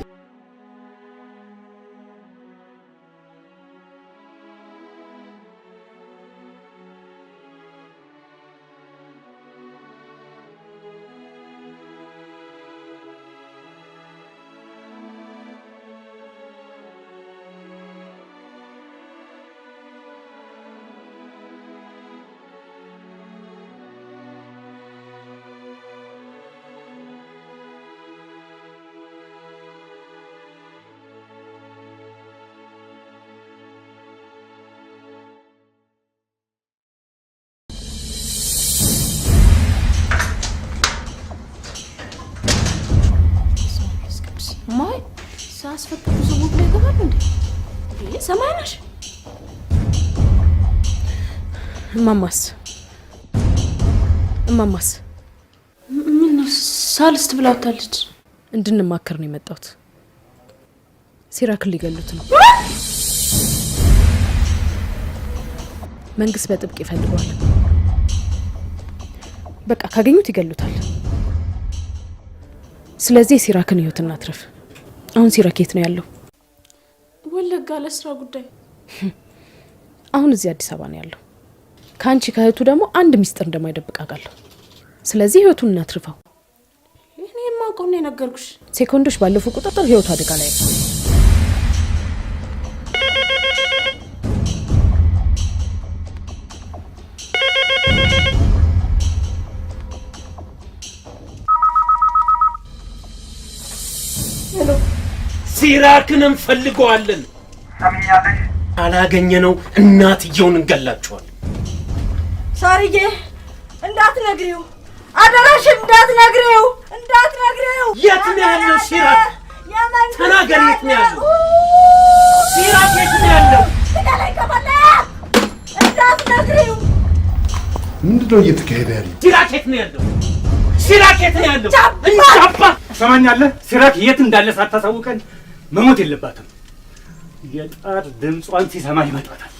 ማይ ሳስፈቅዱ ሰዎች ላይ ገባሉ እንዴ? ሰማይ ነሽ? እማማስ ምን ነው ሳልስት ብላውታለች? እንድንማከር ነው የመጣሁት። ሲራክን ሊገሉት ነው። መንግስት በጥብቅ ይፈልገዋል። በቃ ካገኙት ይገሉታል። ስለዚህ ሲራክን ህይወት እናትርፍ። አሁን ሲራክ የት ነው ያለው? ወለጋ ለስራ ጉዳይ። አሁን እዚህ አዲስ አበባ ነው ያለው። ከአንቺ ከእህቱ ደግሞ አንድ ሚስጥር እንደማይደብቅ አውቃለሁ። ስለዚህ ህይወቱን እናትርፈው። እኔ የማውቀው ነው የነገርኩሽ። ሴኮንዶች ባለፉ ቁጥጥር ህይወቱ አደጋ ላይ ነው። ሲራክን እንፈልገዋለን። ሰምኛለሽ? አላገኘነው እናትየውን እንገላቸዋለን። ሳርዬ እንዳትነግሪው፣ አደራሽ እንዳትነግሪው። የት ነው ያለው ሲራክ? ተናገር፣ የት ነው ያለው? ሲራክ የት ነው ያለው? ንገረኝ ከፈለክ እንዳትነግሪው። ምንድነው እየተካሄደ ያለው? ሲራክ የት ነው ያለው? ሲራክ የት ነው ያለው? ቻባ ሰማኛለህ? ሲራክ የት እንዳለ ሳታሳውቀን መሞት የለባትም። የጣር ድምጿን ሲሰማ ይመጣታል።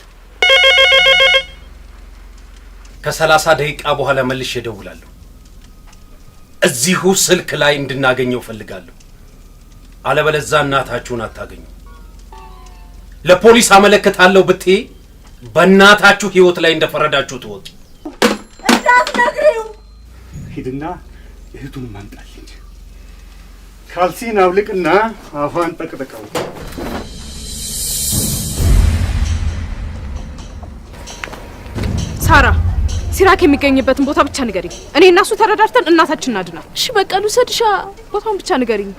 ከ30 ደቂቃ በኋላ መልሼ እደውላለሁ። እዚሁ ስልክ ላይ እንድናገኘው ፈልጋለሁ። አለበለዚያ እናታችሁን አታገኙ። ለፖሊስ አመለክታለሁ ብትይ በእናታችሁ ህይወት ላይ እንደፈረዳችሁ ትወጡ። እንዳትነግሪው። ሂድና እህቱን ማምጣልኝ። ካልሲን አውልቅና አፏን ጠቅጥቀው። ሳራ ሲራክ የሚገኝበትን ቦታ ብቻ ንገሪኝ። እኔ እና እሱ ተረዳድተን እናታችን እናድና። እሺ በቃ ልውሰድሻ። ቦታውን ብቻ ንገሪኝ።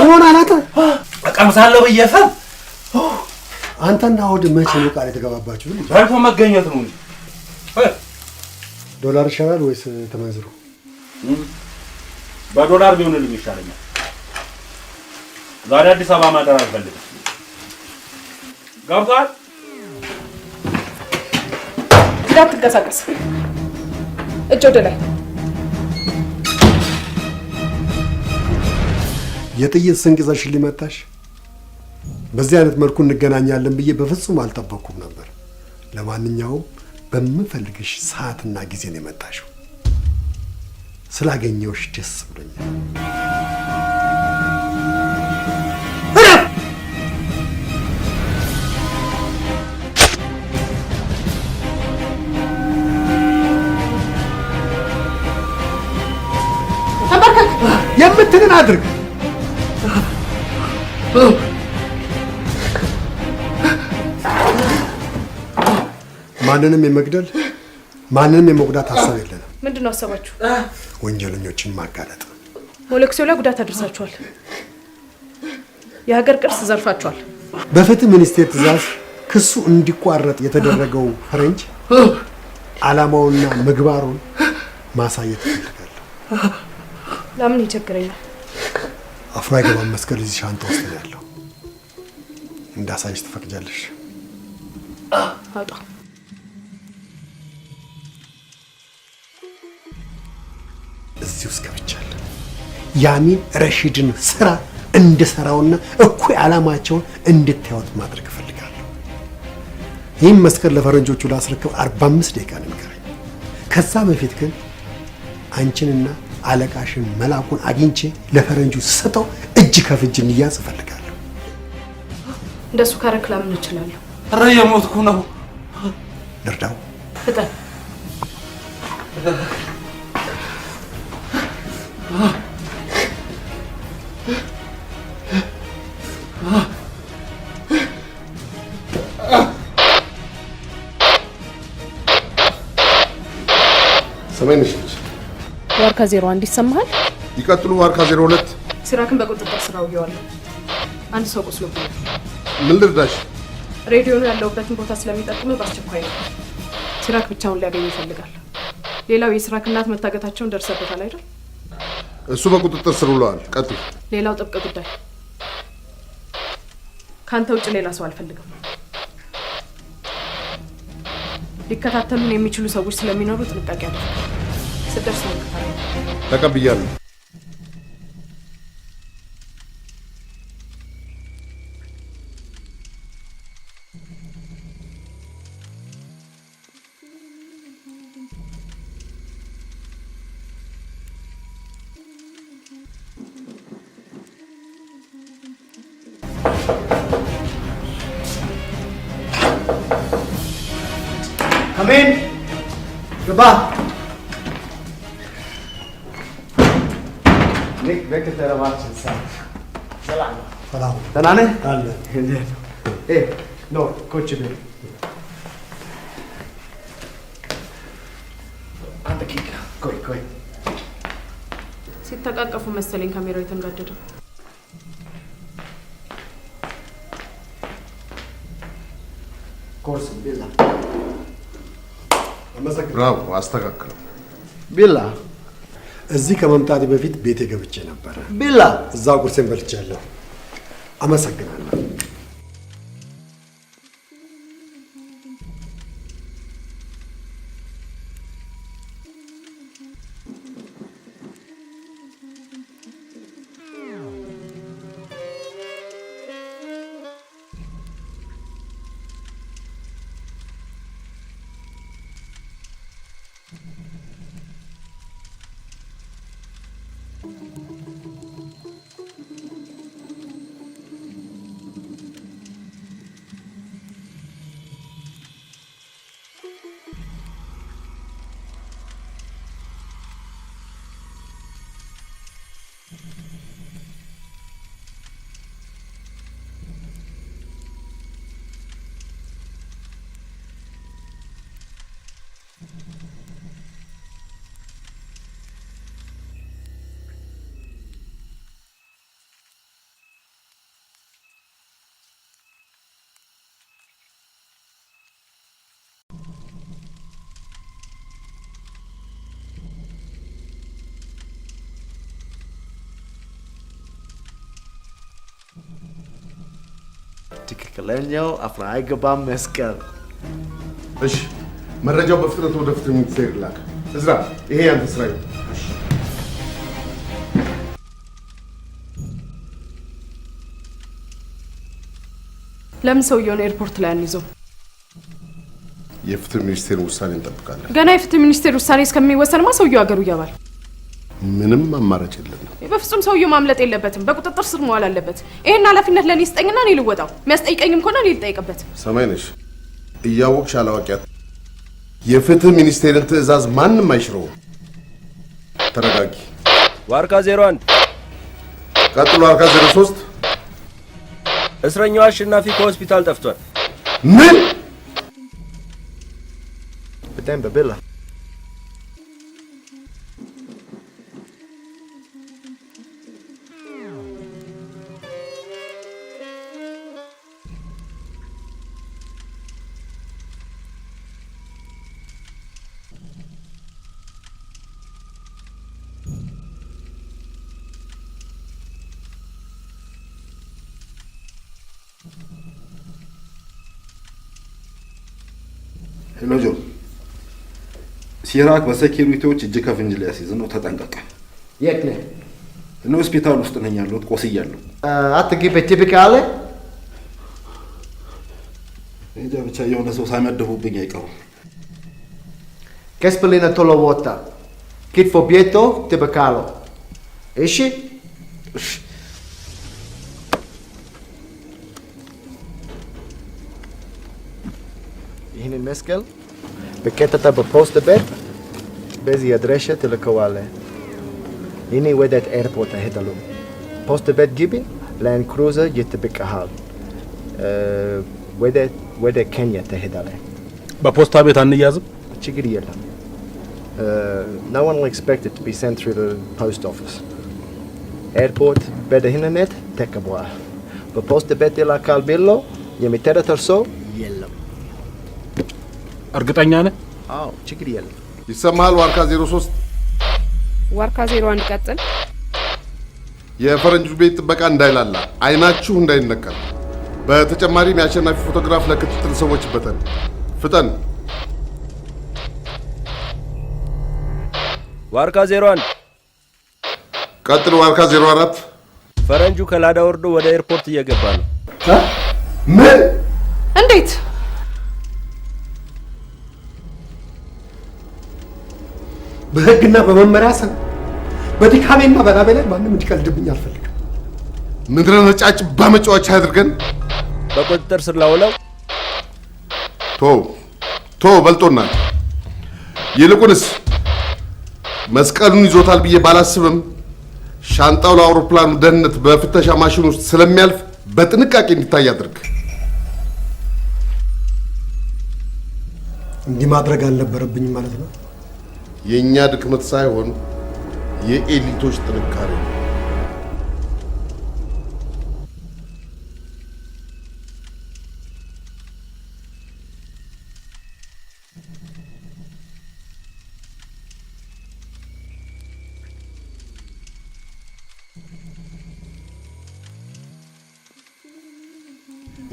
ምን አላተ አቀምሳለሁ በየፈም አንተና አውድ መቼ ነው ቃል የተገባባችሁ? ባልፎ መገኘት ነው እንጂ ዶላር ይሻላል ወይስ ተመንዝሮ? በዶላር ቢሆንልኝ ይሻለኛል። ዛሬ አዲስ አበባ ማደር አልፈልግም። ገብቷል? እንዳትንቀሳቀስ። እጅ ወደ ላይ። የጥይት ስንቅ ይዘሽልኝ መጣሽ? በዚህ አይነት መልኩ እንገናኛለን ብዬ በፍጹም አልጠበቅኩም ነበር። ለማንኛውም በምፈልግሽ ሰዓትና ጊዜ ነው የመጣሽው። ስላገኘሁሽ ደስ ብሎኛል። የምትልን አድርግ። ማንንም የመግደል ማንንም የመጉዳት ሀሳብ የለንም። ምንድን ነው ሀሳባችሁ? ወንጀለኞችን ማጋለጥ። ሞለክሲው ላይ ጉዳት አድርሳችኋል። የሀገር ቅርስ ዘርፋችኋል። በፍትህ ሚኒስቴር ትዕዛዝ ክሱ እንዲቋረጥ የተደረገው ፈረንጅ ዓላማውና ምግባሩን ማሳየት እፈልጋለሁ። ለምን ይቸግረኛል? አፍሮ አይገባም። መስቀል እዚህ ሻንጣ ውስጥ ነው ያለው። እንዳሳይሽ ትፈቅጃለሽ? አውጣ። እዚህ ውስጥ ገብቻለሁ። ያሚን ረሺድን ስራ እንድሰራውና እኩይ ዓላማቸውን እንድታዩት ማድረግ እፈልጋለሁ። ይህም መስቀል ለፈረንጆቹ ላስረክብ 45 ደቂቃ ነው የሚቀረኝ። ከዛ በፊት ግን አንቺንና አለቃሽን መላኩን አግኝቼ ለፈረንጁ ስጠው እጅ ከፍንጅ እንያዝ እፈልጋለሁ። እንደሱ ካረክ ላምን እችላለሁ። ኧረ የሞትኩ ነው። ልርዳው? ፍጠን። ሰማይነሽ ልጅ ዋርካ 01 ይሰማሃል? ይቀጥሉ። ዋርካ 02 ሲራክን በቁጥጥር ስር አውየዋለሁ። አንድ ሰው ቆስሎብኛል። ምን ልርዳሽ? ሬዲዮኑ ያለውበትን ቦታ ስለሚጠቁም በአስቸኳይ ነው። ሲራክ ብቻውን ሊያገኝ ይፈልጋል። ሌላው የሲራክ እናት መታገታቸውን ደርሰበታል አይደል? እሱ በቁጥጥር ስር ውለዋል። ቀጥሉ። ሌላው ጥብቅ ጉዳይ፣ ካንተ ውጭ ሌላ ሰው አልፈልግም። ሊከታተሉን የሚችሉ ሰዎች ስለሚኖሩ ጥንቃቄ አድርግ። ስደርስ ነው ተቀብያለሁ። Come in. ግባ። ኒክ በከተማችን ሰላም ሰላም። ደህና ነህ? አለ እንዴት ነው? ኖ ኮች ቤት አንተ ኪክ ቆይ ሲተቃቀፉ መሰለኝ ካሜራው የተንጋደደው። ኮርስ ቢላ ብራቮ፣ አስተካክለው። ቢላ እዚህ ከመምጣቴ በፊት ቤቴ ገብቼ ነበር። ቢላ እዛው ቁርሴን በልቻለሁ። አመሰግናለሁ። ትክክለኛው አፍራ አይገባም መስቀል። እሺ፣ መረጃው በፍጥነት ወደ ፍትህ ሚኒስቴር ይላክ። እዝራ፣ ይሄ ያንተ ስራ ነው። ለምን ሰውየውን ኤርፖርት ላይ አንይዘው? የፍትህ ሚኒስቴርን ውሳኔ እንጠብቃለን። ገና የፍትህ ሚኒስቴር ውሳኔ እስከሚወሰንማ ሰውየው አገሩ ይገባል። ምንም አማራጭ የለንም። በፍጹም ሰውየው ማምለጥ የለበትም። በቁጥጥር ስር መዋል አለበት። ይሄን ኃላፊነት ለኔ ስጠኝና እኔ ልወጣው። የሚያስጠይቀኝም ከሆነ እኔ ልጠይቅበት። ሰማይነሽ፣ እያወቅሽ አላዋቂያት የፍትህ ሚኒስቴርን ትዕዛዝ ማንም አይሽረውም። ተረጋጊ። ዋርካ 01 ቀጥሎ ዋርካ 03 እስረኛው አሸናፊ ከሆስፒታል ጠፍቷል። ምን? በደንብ በላ ሄሎ ጆ፣ ሲራክ በሴኪሪቲዎች እጅ ከፍንጅ ሊያስይዝ ነው። ተጠንቀቅ። የት ነህ? እኔ ሆስፒታል ውስጥ ነኝ ያለሁት። ቆስያለሁ። አትግቢ ቲፒካል እንጃ ብቻ የሆነ ሰው ሳይመድቡብኝ አይቀሩም። ከስፕሊነ ቶሎ ቦታ ኪት ፎቢየቶ ቲፒካሎ። እሺ እሺ። ይህንን መስቀል በቀጥታ በፖስት ቤት በዚህ አድራሻ ትልከዋለህ። እኔ ወደ ኤርፖርት እሄዳለሁ። ፖስት ቤት ግቢ፣ ላንድ ክሩዘር ይጠብቅሃል። ወደ ኬንያ ትሄዳለህ። በፖስታ ቤት አንያዝም? ችግር የለም። No one will expect it to be sent through the post office. ኤርፖርት በደህንነት ተከቧል። በፖስት ቤት ይላካል ቢሎ የሚጠረጠር ሰው የለም። እርግጠኛ ነህ? አዎ፣ ችግር የለም። ይሰማሃል? ዋርካ 03 ዋርካ 01 ቀጥል። የፈረንጆች ቤት ጥበቃ እንዳይላላ፣ አይናችሁ እንዳይነቀል። በተጨማሪም የአሸናፊ ፎቶግራፍ ለክትትል ሰዎች በተን ፍጠን። ዋርካ 01 ቀጥል። ዋርካ 04 ፈረንጁ ከላዳ ወርዶ ወደ ኤርፖርት እየገባ ነው። ምን? እንዴት? በህግና በመመሪያ ስም በድካሜና በላቤ ላይ ማንም እንዲቀልድብኝ አልፈልግም። ምድረ ነጫጭ በመጫወቻ አድርገን በቁጥጥር ስር ላውለው። ቶ በልጦናል። ይልቁንስ መስቀሉን ይዞታል ብዬ ባላስብም ሻንጣው ለአውሮፕላኑ ደህንነት በፍተሻ ማሽን ውስጥ ስለሚያልፍ በጥንቃቄ እንዲታይ አድርግ። እንዲህ ማድረግ አልነበረብኝም ማለት ነው። የእኛ ድክመት ሳይሆን የኤሊቶች ጥንካሬ ነው።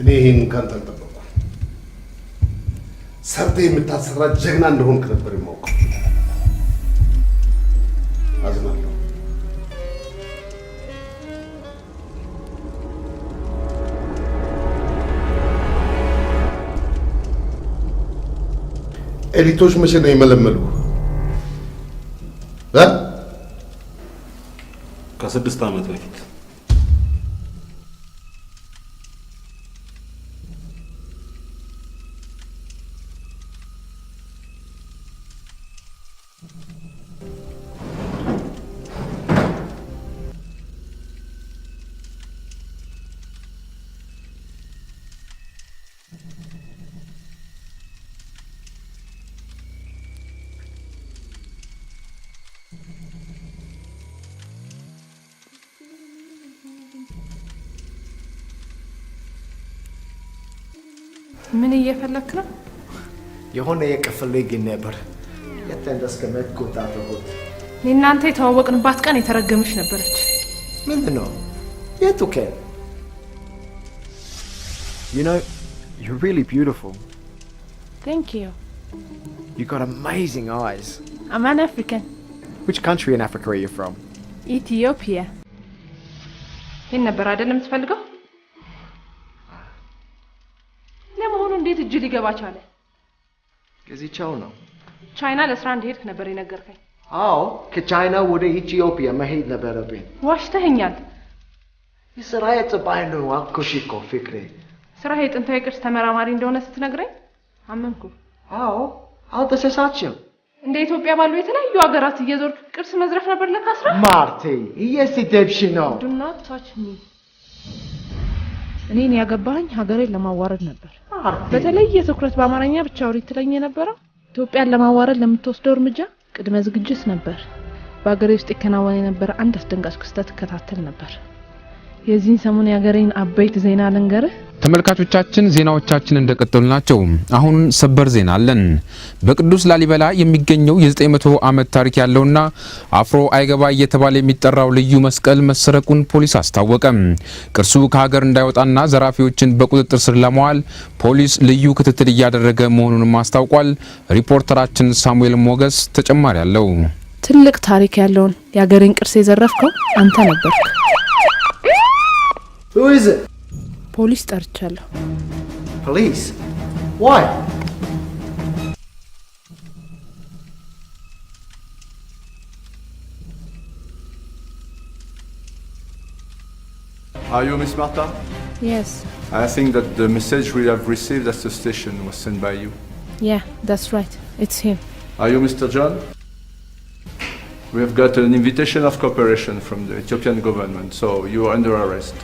እኔ ይሄን ካንተ አልጠበቅኩም። ሰርተህ የምታሰራ ጀግና እንደሆንክ ነበር የማውቀው። አዝናለሁ። ኤሊቶች መቼ ነው የመለመሉ? ከ6 ዓመት በፊት ምን እየፈለክ ነው? የሆነ የከፈለኝ ነበር። የተንደስከመት ቆጣጣሁት። እናንተ የተዋወቅንባት ቀን የተረገመች ነበረች። ምንድነው? የቱ ቀን? You know, you're really beautiful. Thank you. You got amazing eyes. I'm an African. Which country in Africa are you from? Ethiopia. ይሄን ነበር አይደለም የምትፈልገው? ለመሆኑ እንዴት እጅ ሊገባ ቻለ? ከዚህ ቻው ነው። ቻይና ለስራ እንደሄድክ ነበር የነገርከኝ። አዎ፣ ከቻይና ወደ ኢትዮጵያ መሄድ ነበረብኝ። ዋሽተኸኛል። የስራዬ ጠባይ ነው አልኩሽ እኮ ፍቅሬ። ስራህ የጥንታዊ ቅርስ ተመራማሪ እንደሆነ ስትነግረኝ አመንኩ። አዎ፣ አልተሳሳችም። እንደ ኢትዮጵያ ባሉ የተለያዩ ሀገራት እየዞርክ ቅርስ መዝረፍ ነበር ለካ ስራ? ማርቴ፣ እየስደብሽ ነው። Do not touch me. እኔን ያገባኝ ሀገሬን ለማዋረድ ነበር። በተለየ ትኩረት በአማርኛ ብቻ አውሪ ትለኝ የነበረው ኢትዮጵያን ለማዋረድ ለምትወስደው እርምጃ ቅድመ ዝግጅት ነበር። በአገሬ ውስጥ ይከናወን የነበረ አንድ አስደንጋጭ ክስተት እከታተል ነበር። የዚህን ሰሞን የሀገሬን አበይት ዜና ልንገርህ። ተመልካቾቻችን ዜናዎቻችን እንደቀጠሉ ናቸው። አሁን ሰበር ዜና አለን። በቅዱስ ላሊበላ የሚገኘው የ900 ዓመት ታሪክ ያለውና አፍሮ አይገባ እየተባለ የሚጠራው ልዩ መስቀል መሰረቁን ፖሊስ አስታወቀ። ቅርሱ ከሀገር እንዳይወጣና ዘራፊዎችን በቁጥጥር ስር ለማዋል ፖሊስ ልዩ ክትትል እያደረገ መሆኑንም አስታውቋል። ሪፖርተራችን ሳሙኤል ሞገስ ተጨማሪ አለው። ትልቅ ታሪክ ያለውን የሀገሬን ቅርስ የዘረፍከው አንተ ነበርክ። Who is it? ፖሊስ ጠርቻለሁ። Police? Why? Are you Miss Martha? Yes. I think that the message we have received at the station was sent by you. Yeah, that's right. It's him. Are you Mr. John? We have got an invitation of cooperation from the Ethiopian government, so you are under arrest.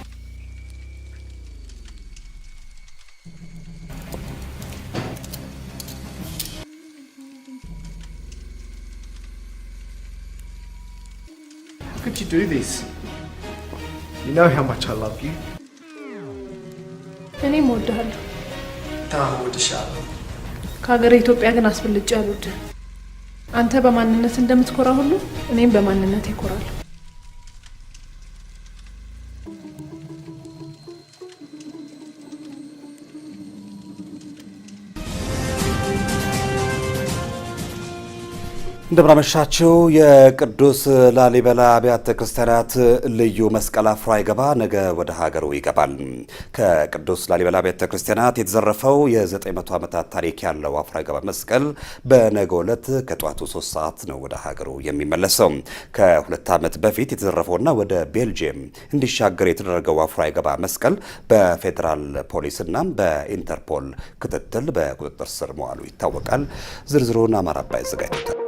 How could you do this? You know how much I love you. እኔም እወድሃለሁ። ታውድሻለሁ። ከሀገሬ ኢትዮጵያ ግን አስፈልጬ አልወድህም። አንተ በማንነት እንደምትኮራ ሁሉ እኔም በማንነት እኮራለሁ። እንደምናመሻችሁ። የቅዱስ ላሊበላ አብያተ ክርስቲያናት ልዩ መስቀል አፍሮ አይገባ ነገ ወደ ሀገሩ ይገባል። ከቅዱስ ላሊበላ አብያተ ክርስቲያናት የተዘረፈው የ900 ዓመታት ታሪክ ያለው አፍሮ አይገባ መስቀል በነገው ዕለት ከጧቱ 3 ሰዓት ነው ወደ ሀገሩ የሚመለሰው። ከ2 ዓመት በፊት የተዘረፈውና ወደ ቤልጅየም እንዲሻገር የተደረገው አፍሮ አይገባ መስቀል በፌዴራል ፖሊስና በኢንተርፖል ክትትል በቁጥጥር ስር መዋሉ ይታወቃል። ዝርዝሩን አማራ አባይ ዘጋጅቷል።